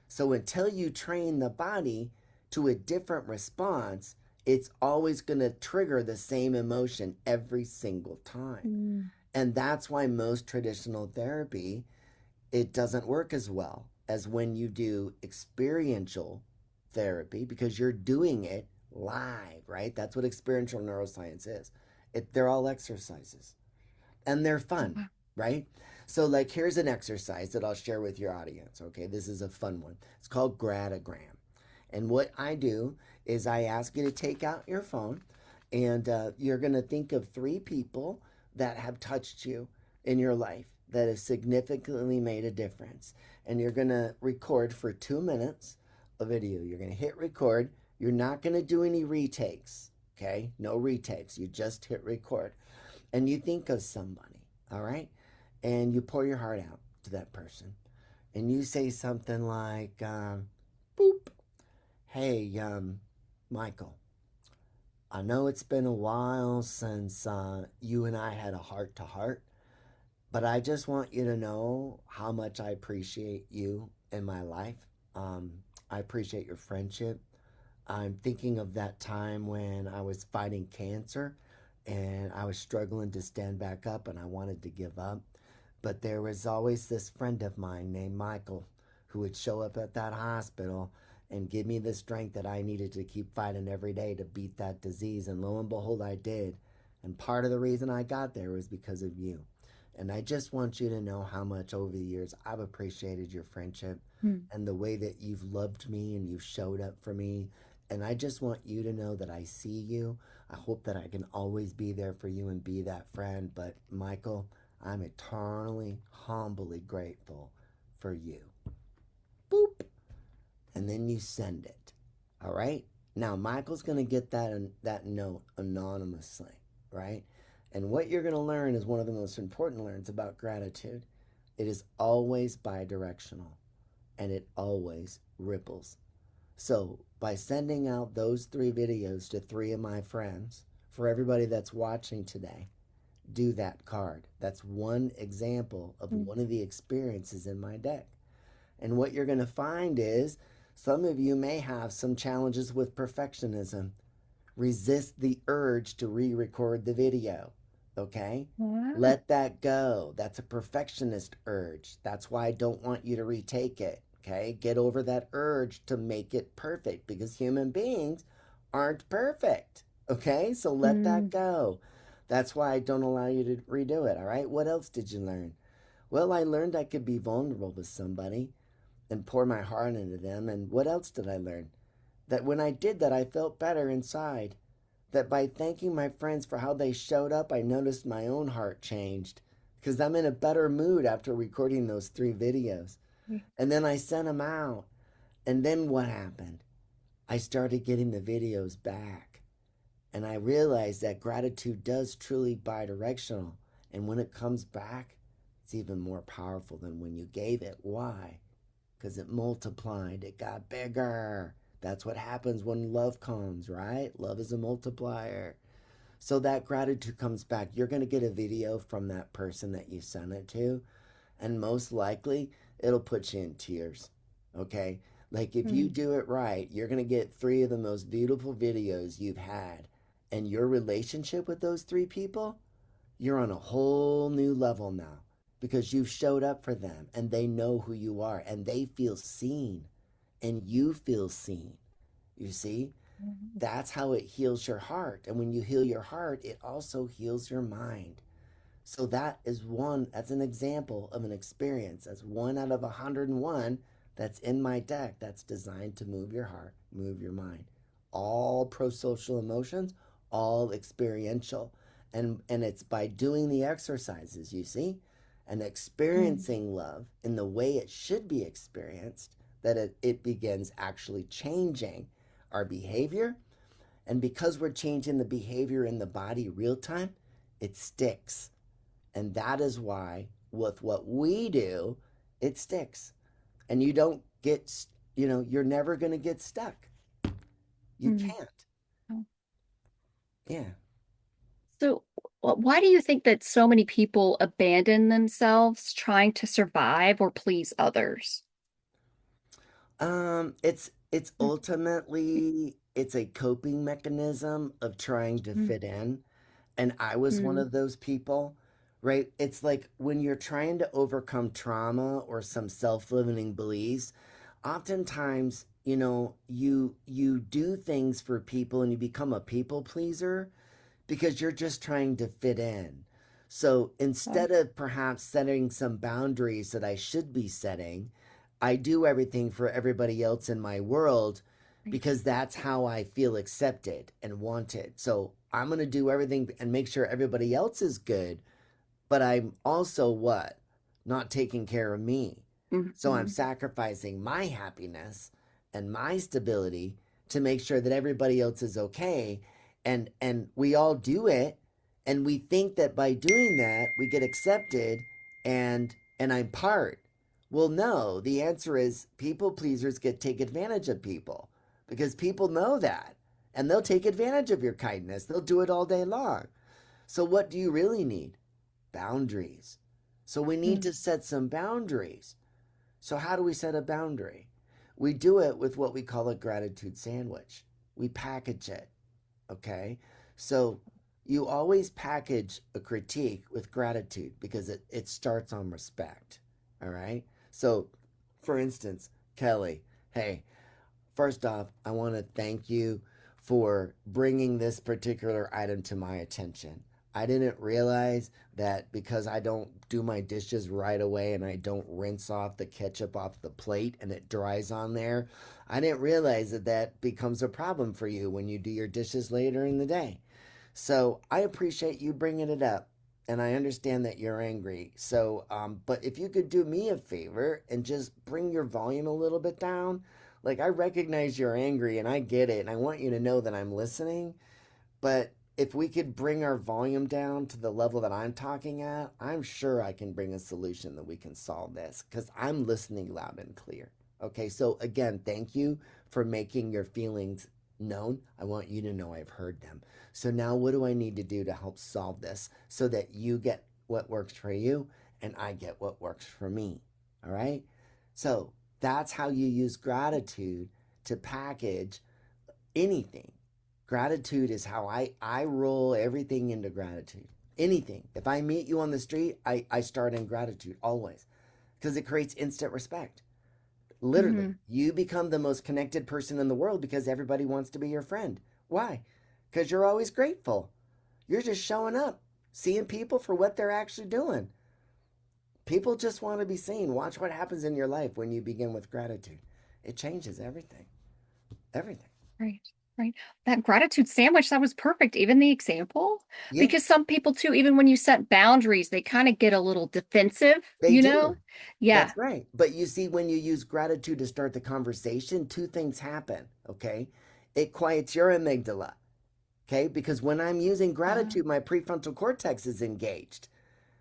So until you train the body to a different response, it's always going to trigger the same emotion every single time. Mm. And that's why most traditional therapy, it doesn't work as well as when you do experiential therapy, because you're doing it live, right? That's what experiential neuroscience is. They're all exercises and they're fun, Wow. right? So, like, here's an exercise that I'll share with your audience. Okay, this is a fun one. It's called gratagram. And what I do is I ask you to take out your phone and you're going to think of 3 people that have touched you in your life that have significantly made a difference. And you're going to record for 2 minutes a video. You're going to hit record. You're not going to do any retakes. Okay, no retakes. You just hit record and you think of somebody, all right? And you pour your heart out to that person. And you say something like, boop, hey, Michael, I know it's been a while since you and I had a heart to heart, but I just want you to know how much I appreciate you in my life. I appreciate your friendship. I'm thinking of that time when I was fighting cancer and I was struggling to stand back up and I wanted to give up. But there was always this friend of mine named Michael who would show up at that hospital and give me the strength that I needed to keep fighting every day to beat that disease. And lo and behold, I did. And part of the reason I got there was because of you. And I just want you to know how much over the years I've appreciated your friendship Mm. and the way that you've loved me and you've showed up for me. And I just want you to know that I see you. I hope that I can always be there for you and be that friend. But Michael, I'm eternally, humbly grateful for you. Boop. And then you send it. All right? Now, Michael's going to get that note anonymously, right? And what you're going to learn is one of the most important learns about gratitude. It is always bi-directional and it always ripples. So, by sending out those 3 videos to 3 of my friends, for everybody that's watching today, do that card. That's one example of Mm. one of the experiences in my deck. And what you're going to find is some of you may have some challenges with perfectionism. Resist the urge to re record the video. Okay? Wow. Let that go. That's a perfectionist urge. That's why I don't want you to retake it. Okay? Get over that urge to make it perfect because human beings aren't perfect. Okay? So let that Mm. go. That's why I don't allow you to redo it. All right? What else did you learn? Well, I learned I could be vulnerable with somebody and pour my heart into them. And what else did I learn? That when I did that, I felt better inside. That by thanking my friends for how they showed up, I noticed my own heart changed because I'm in a better mood after recording those 3 videos. And then I sent them out. And then what happened? I started getting the videos back. And I realized that gratitude does truly bi-directional. And when it comes back, it's even more powerful than when you gave it. Why? Because it multiplied, it got bigger. That's what happens when love comes, right? Love is a multiplier. So that gratitude comes back. You're going to get a video from that person that you sent it to, and most likely it'll put you in tears. Okay? Like if you Mm. do it right, you're going to get 3 of the most beautiful videos you've had. And your relationship with those 3 people, you're on a whole new level now because you've showed up for them and they know who you are and they feel seen and you feel seen. You see, Mm. that's how it heals your heart. And when you heal your heart, it also heals your mind. So that's an example of an experience. That's 1 out of 101 that's in my deck that's designed to move your heart, move your mind. All pro social emotions, all experiential. And it's by doing the exercises, you see, and Mm. experiencing love in the way it should be experienced that it begins actually changing our behavior. And because we're changing the behavior in the body real time, it sticks. And that is why, with what we do, it sticks. And you don't get, you're never going to get stuck. You Mm. can't. Oh. Yeah. So, why do you think that so many people abandon themselves trying to survive or please others? It's ultimately it's a coping mechanism of trying to Mm. fit in. And I was one Mm. of those people, right? It's like when you're trying to overcome trauma or some self-limiting beliefs, oftentimes, you do things for people and you become a people pleaser because you're just trying to fit in. So Oh. instead of perhaps setting some boundaries that I should be setting, I do everything for everybody else in my world Right. because that's how I feel accepted and wanted. So I'm going to do everything and make sure everybody else is good, but I'm also what? Not taking care of me. So I'm Mhm. sacrificing my happiness and my stability to make sure that everybody else is okay. And we all do it and we think that by doing that we get accepted and I'm part. Well, no, the answer is people pleasers get take advantage of people because people know that and they'll take advantage of your kindness. They'll do it all day long. So what do you really need? Boundaries. So we need Mm. to set some boundaries. So, how do we set a boundary? We do it with what we call a gratitude sandwich. We package it, okay? So, you always package a critique with gratitude because it starts on respect, all right? So, for instance, Kelly, hey, first off, I want to thank you for bringing this particular item to my attention. I didn't realize that because I don't do my dishes right away and I don't rinse off the ketchup off the plate and it dries on there, I didn't realize that that becomes a problem for you when you do your dishes later in the day. So I appreciate you bringing it up. And I understand that you're angry. So, but if you could do me a favor and just bring your volume a little bit down, like I recognize you're angry and I get it. And I want you to know that I'm listening. But if we could bring our volume down to the level that I'm talking at, I'm sure I can bring a solution that we can solve this because I'm listening loud and clear. Okay, so again, thank you for making your feelings known. I want you to know I've heard them. So now what do I need to do to help solve this so that you get what works for you and I get what works for me? All right? So that's how you use gratitude to package anything. Gratitude is how I roll everything into gratitude. Anything. If I meet you on the street, I start in gratitude always because it creates instant respect. Literally, Hmm. you become the most connected person in the world because everybody wants to be your friend. Why? Because you're always grateful. You're just showing up, seeing people for what they're actually doing. People just want to be seen. Watch what happens in your life when you begin with gratitude. It changes everything. Everything. Right. Right. That gratitude sandwich, that was perfect. Even the example, Yeah, because some people too, even when you set boundaries, they kind of get a little defensive, they you know? do. Yeah. That's right. But you see, when you use gratitude to start the conversation, two things happen, okay? It quiets your amygdala, okay? Because when I'm using Uh, gratitude, my prefrontal cortex is engaged.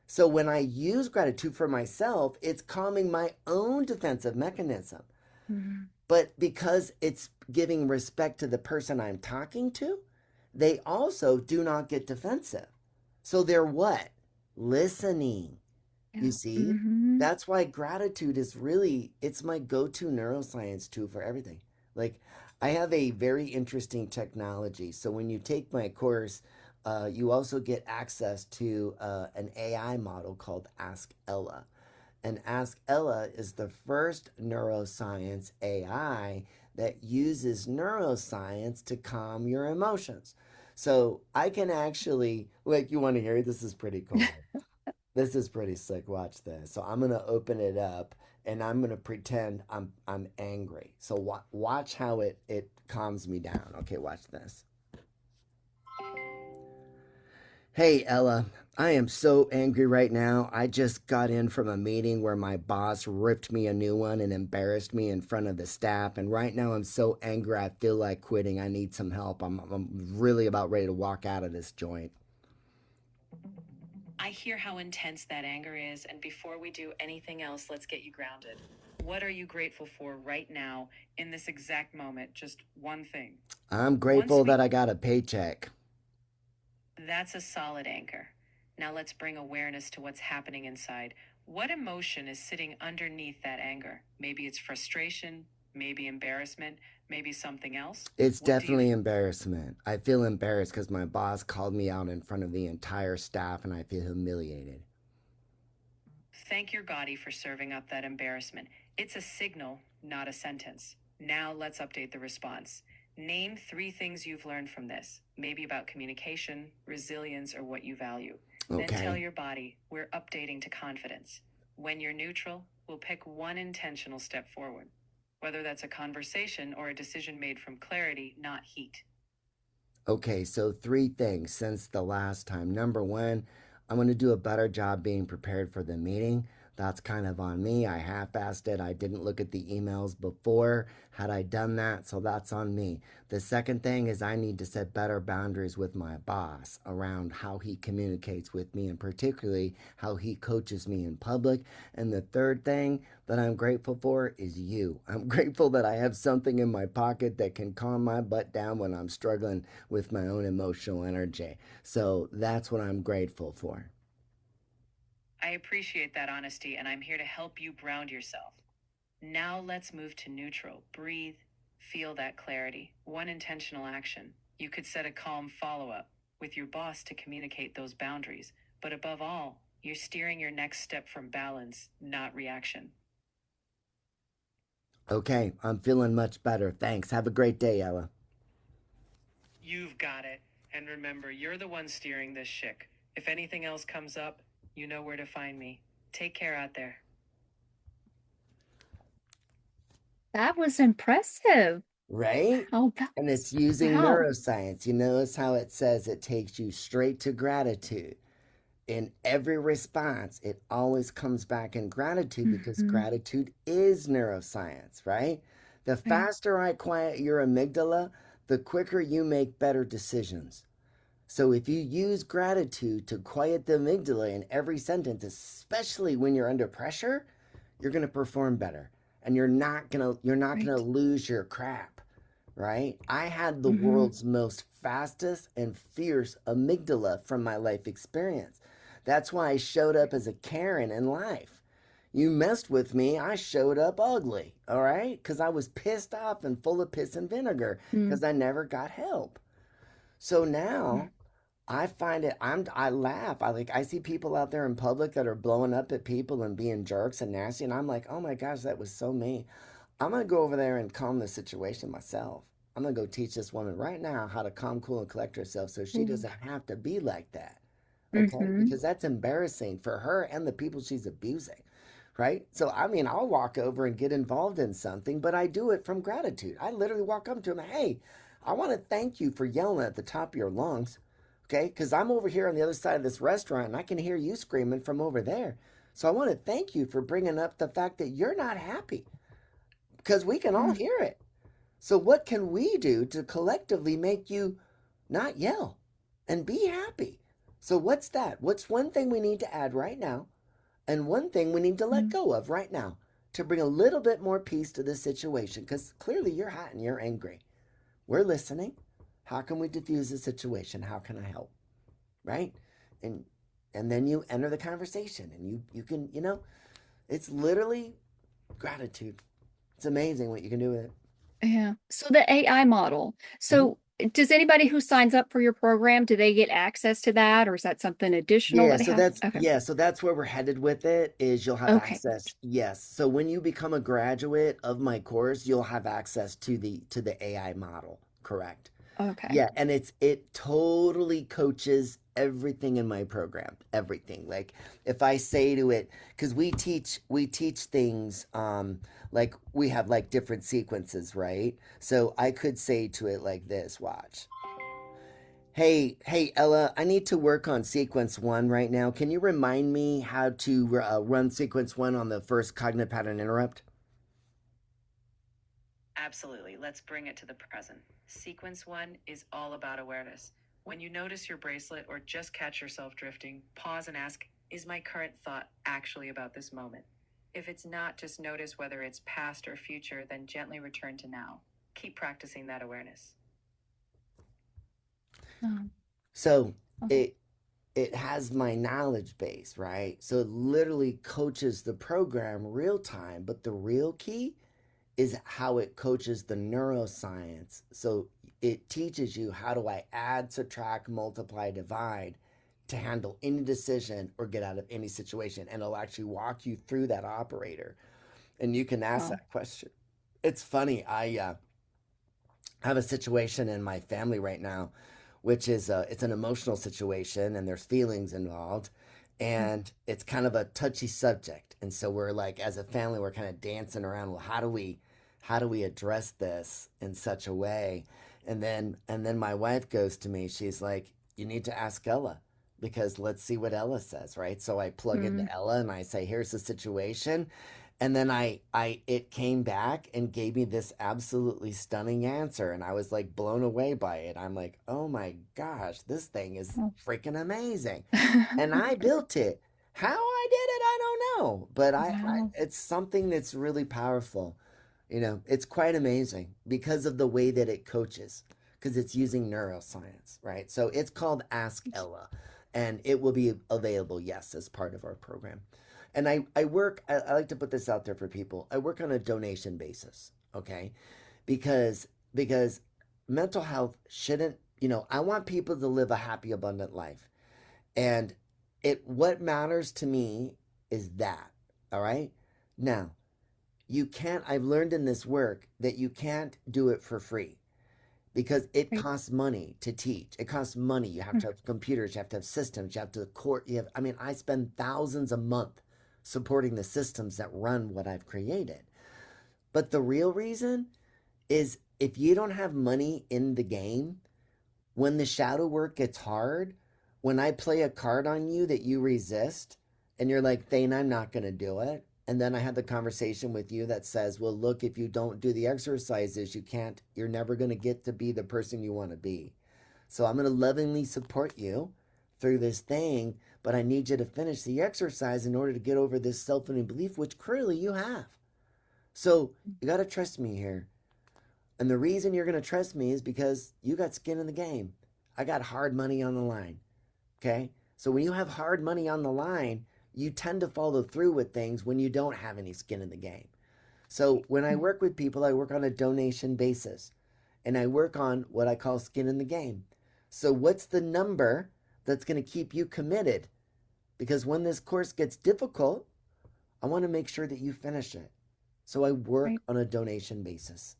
So when I use gratitude for myself, it's calming my own defensive mechanism. mhm. But because it's giving respect to the person I'm talking to, they also do not get defensive. So they're what? Listening. You Yeah. see? Hmm. That's why gratitude is really it's my go-to neuroscience tool for everything. Like I have a very interesting technology. So when you take my course, you also get access to an AI model called Ask Ella. And Ask Ella is the first neuroscience AI that uses neuroscience to calm your emotions. So I can actually, like, you want to hear it? This is pretty cool. This is pretty sick. Watch this. So I'm gonna open it up and I'm gonna pretend I'm angry. So watch how it calms me down. Okay, watch this. Hey Ella, I am so angry right now. I just got in from a meeting where my boss ripped me a new one and embarrassed me in front of the staff. And right now I'm so angry I feel like quitting. I need some help. I'm really about ready to walk out of this joint. I hear how intense that anger is, and before we do anything else, let's get you grounded. What are you grateful for right now in this exact moment? Just one thing. I'm Once grateful we that I got a paycheck. That's a solid anchor. Now let's bring awareness to what's happening inside. What emotion is sitting underneath that anger? Maybe it's frustration, maybe embarrassment, maybe something else. It's What do you definitely embarrassment. I feel embarrassed because my boss called me out in front of the entire staff and I feel humiliated. Thank your body for serving up that embarrassment. It's a signal, not a sentence. Now let's update the response. Name three things you've learned from this, maybe about communication, resilience, or what you value. Then tell Okay. your body, we're updating to confidence. When you're neutral, we'll pick one intentional step forward, whether that's a conversation or a decision made from clarity, not heat. Okay, so three things since the last time. Number one, I'm going to do a better job being prepared for the meeting. That's kind of on me. I half assed it. I didn't look at the emails before. Had I done that? So that's on me. The second thing is I need to set better boundaries with my boss around how he communicates with me and particularly how he coaches me in public. And the third thing that I'm grateful for is you. I'm grateful that I have something in my pocket that can calm my butt down when I'm struggling with my own emotional energy. So that's what I'm grateful for. I appreciate that honesty, and I'm here to help you ground yourself. Now let's move to neutral. Breathe, feel that clarity. One intentional action. You could set a calm follow up with your boss to communicate those boundaries. But above all, you're steering your next step from balance, not reaction. Okay, I'm feeling much better. Thanks. Have a great day, Ella. You've got it. And remember, you're the one steering this ship. If anything else comes up, you know where to find me. Take care out there. That was impressive. Right? Oh, that And was, it's using wow. neuroscience. You notice how it says it takes you straight to gratitude. In every response, it always comes back in gratitude because Hmm. gratitude is neuroscience, right? The Right. faster I quiet your amygdala, the quicker you make better decisions. So if you use gratitude to quiet the amygdala in every sentence, especially when you're under pressure, you're going to perform better, and you're not going to Right. lose your crap, right? I had the Mm-hmm. world's most fastest and fierce amygdala from my life experience. That's why I showed up as a Karen in life. You messed with me, I showed up ugly, all right? Because I was pissed off and full of piss and vinegar because I never got help. So now I find it, I laugh. I see people out there in public that are blowing up at people and being jerks and nasty, and I'm like, oh my gosh, that was so me. I'm gonna go over there and calm the situation myself. I'm gonna go teach this woman right now how to calm, cool, and collect herself so she doesn't have to be like that. Okay? Mm-hmm. Because that's embarrassing for her and the people she's abusing. Right? So, I mean, I'll walk over and get involved in something, but I do it from gratitude. I literally walk up to him, hey, I want to thank you for yelling at the top of your lungs. Okay? Because I'm over here on the other side of this restaurant and I can hear you screaming from over there. So, I want to thank you for bringing up the fact that you're not happy because we can all Yeah. hear it. So, what can we do to collectively make you not yell and be happy? So, what's that? What's one thing we need to add right now and one thing we need to let Mm. go of right now to bring a little bit more peace to this situation? Because clearly you're hot and you're angry. We're listening. How can we diffuse the situation? How can I help? Right? And and then you enter the conversation and you can, it's literally gratitude. It's amazing what you can do with it. Yeah. So the AI model. Mhm. So does anybody who signs up for your program, do they get access to that, or is that something additional Yeah, that they so have? that's Okay. yeah, so that's where we're headed with it is you'll have Okay. access. Yes. So when you become a graduate of my course, you'll have access to the AI model, correct? Okay. Yeah, and it totally coaches everything in my program, everything. Like if I say to it, because we teach things like we have like different sequences, right? So I could say to it like this, watch. Hey, Ella, I need to work on sequence one right now. Can you remind me how to run sequence one on the first cognitive pattern interrupt? Absolutely. Let's bring it to the present. Sequence one is all about awareness. When you notice your bracelet or just catch yourself drifting, pause and ask, is my current thought actually about this moment? If it's not, just notice whether it's past or future, then gently return to now. Keep practicing that awareness. Oh, So okay. it has my knowledge base, right? So it literally coaches the program real time, but the real key is how it coaches the neuroscience. So it teaches you how do I add, subtract, multiply, divide to handle any decision or get out of any situation. And it'll actually walk you through that operator. And you can ask Oh. that question. It's funny. I have a situation in my family right now, which is it's an emotional situation and there's feelings involved, and it's kind of a touchy subject. And so we're like, as a family, we're kind of dancing around. Well, how do we address this in such a way? And then my wife goes to me. She's like, you need to ask Ella because let's see what Ella says, right? So I plug into Mm. Ella and I say, here's the situation, and then it came back and gave me this absolutely stunning answer, and I was like blown away by it. I'm like, oh my gosh, this thing is Oh. freaking amazing, and I built it. How I did it, I don't know, but Wow. it's something that's really powerful. It's quite amazing because of the way that it coaches, because it's using neuroscience, right? So it's called Ask Ella, and it will be available, yes, as part of our program. And I like to put this out there for people. I work on a donation basis, okay? Because mental health shouldn't, I want people to live a happy, abundant life. And what matters to me is that, all right? Now, I've learned in this work that you can't do it for free because it Right. costs money to teach. It costs money. You have to have computers, you have to have systems, you have to court, I mean, I spend thousands a month supporting the systems that run what I've created. But the real reason is if you don't have money in the game, when the shadow work gets hard, when I play a card on you that you resist, and you're like, Thane, I'm not going to do it. And then I have the conversation with you that says, well, look, if you don't do the exercises, you're never going to get to be the person you want to be. So I'm going to lovingly support you through this thing, but I need you to finish the exercise in order to get over this self limiting belief, which clearly you have. So you got to trust me here. And the reason you're going to trust me is because you got skin in the game. I got hard money on the line. Okay. So when you have hard money on the line, you tend to follow through with things when you don't have any skin in the game. So when I work with people, I work on a donation basis and I work on what I call skin in the game. So what's the number that's going to keep you committed? Because when this course gets difficult, I want to make sure that you finish it. So I work Right. on a donation basis.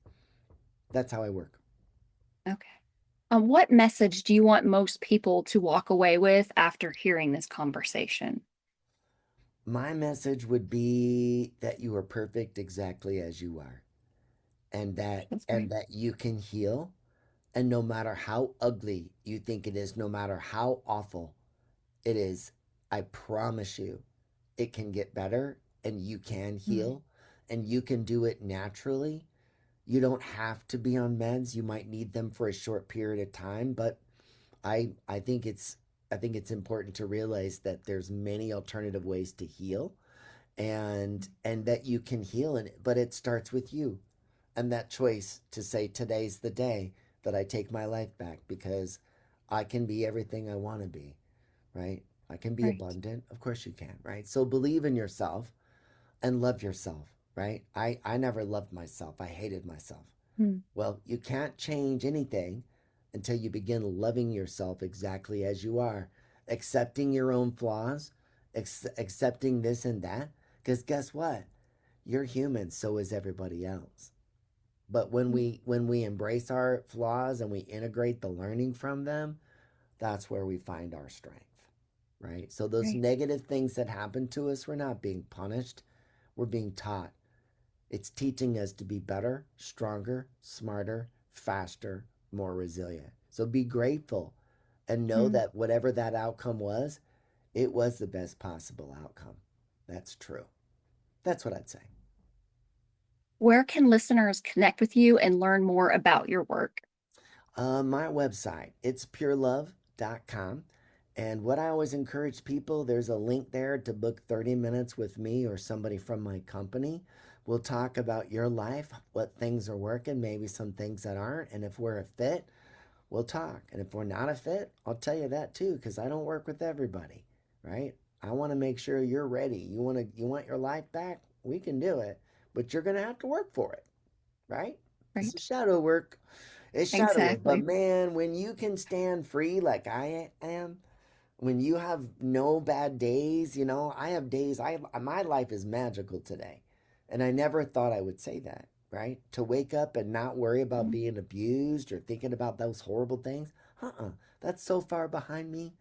That's how I work. Okay. What message do you want most people to walk away with after hearing this conversation? My message would be that you are perfect exactly as you are, and that That's and great. that you can heal, and no matter how ugly you think it is, no matter how awful it is, I promise you it can get better and you can Mm. heal and you can do it naturally. You don't have to be on meds. You might need them for a short period of time, but I think it's important to realize that there's many alternative ways to heal and that you can heal in it, but it starts with you and that choice to say today's the day that I take my life back because I can be everything I want to be, right? I can be Right. abundant. Of course you can, right? So believe in yourself and love yourself, right? I never loved myself. I hated myself. Mm. Well, you can't change anything until you begin loving yourself exactly as you are, accepting your own flaws, accepting this and that. Because guess what? You're human, so is everybody else. But when we embrace our flaws and we integrate the learning from them, that's where we find our strength, right? So those Right. negative things that happen to us, we're not being punished, we're being taught. It's teaching us to be better, stronger, smarter, faster, more resilient. So be grateful and know Mm. that whatever that outcome was, it was the best possible outcome. That's true. That's what I'd say. Where can listeners connect with you and learn more about your work? My website, it's purelove.com. And what I always encourage people, there's a link there to book 30 minutes with me or somebody from my company. We'll talk about your life, what things are working, maybe some things that aren't. And if we're a fit, we'll talk. And if we're not a fit, I'll tell you that too, because I don't work with everybody, right? I want to make sure you're ready. You want your life back? We can do it, but you're gonna have to work for it, right? This Right. is shadow work. It's shadow work. But Exactly. man, when you can stand free like I am, when you have no bad days, I have days. My life is magical today, and I never thought I would say that. Right? To wake up and not worry about Mm. being abused or thinking about those horrible things. That's so far behind me.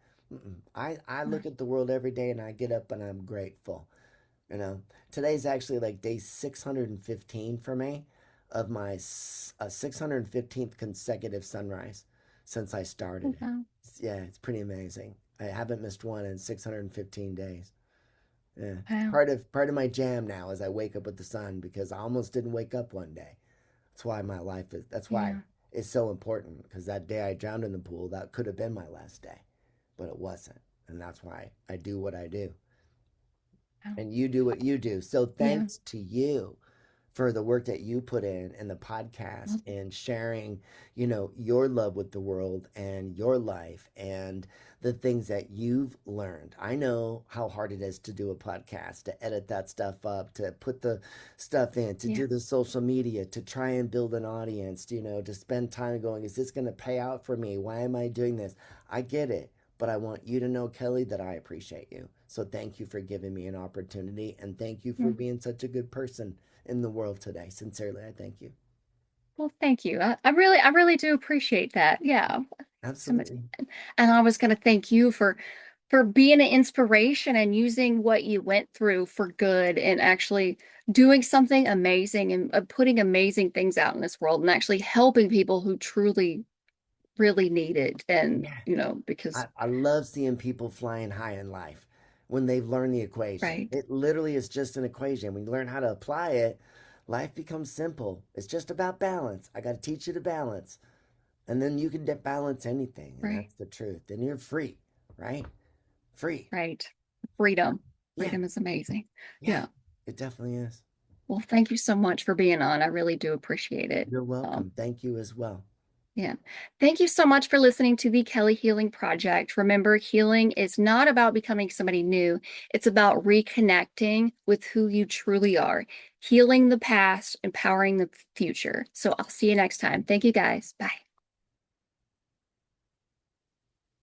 I look at the world every day and I get up and I'm grateful. You know, today's actually like day 615 for me of my 615th consecutive sunrise since I started Oh, it. wow. Yeah, it's pretty amazing. I haven't missed one in 615 days. Yeah. Wow. Part of my jam now is I wake up with the sun because I almost didn't wake up one day. That's why Yeah. it's so important because that day I drowned in the pool, that could have been my last day, but it wasn't. And that's why I do what I do Wow. and you do what you do. So Yeah. thanks to you for the work that you put in and the podcast Well, and sharing, your love with the world and your life and the things that you've learned. I know how hard it is to do a podcast, to edit that stuff up, to put the stuff in, to yeah. do the social media, to try and build an audience, to spend time going, is this going to pay out for me? Why am I doing this? I get it. But I want you to know, Kelly, that I appreciate you. So thank you for giving me an opportunity and thank you for Mm. being such a good person in the world today. Sincerely, I thank you. Well, thank you. I really do appreciate that. Yeah. So much. Absolutely. And I was going to thank you for being an inspiration and using what you went through for good and actually doing something amazing and putting amazing things out in this world and actually helping people who truly, really need it. And, Yeah. because, I love seeing people flying high in life when they've learned the equation. right. It literally is just an equation. When you learn how to apply it, life becomes simple. It's just about balance. I got to teach you to balance. And then you can balance anything, and Right. that's the truth. And you're free, right? Free. Right. Freedom. Yeah, Freedom is amazing. yeah, Yeah. it definitely is. Well, thank you so much for being on. I really do appreciate it. You're Um, welcome. Thank you as well. yeah. Thank you so much for listening to the Kelly Healing Project. Remember, healing is not about becoming somebody new. It's about reconnecting with who you truly are, healing the past, empowering the future. So I'll see you next time. Thank you guys. Bye.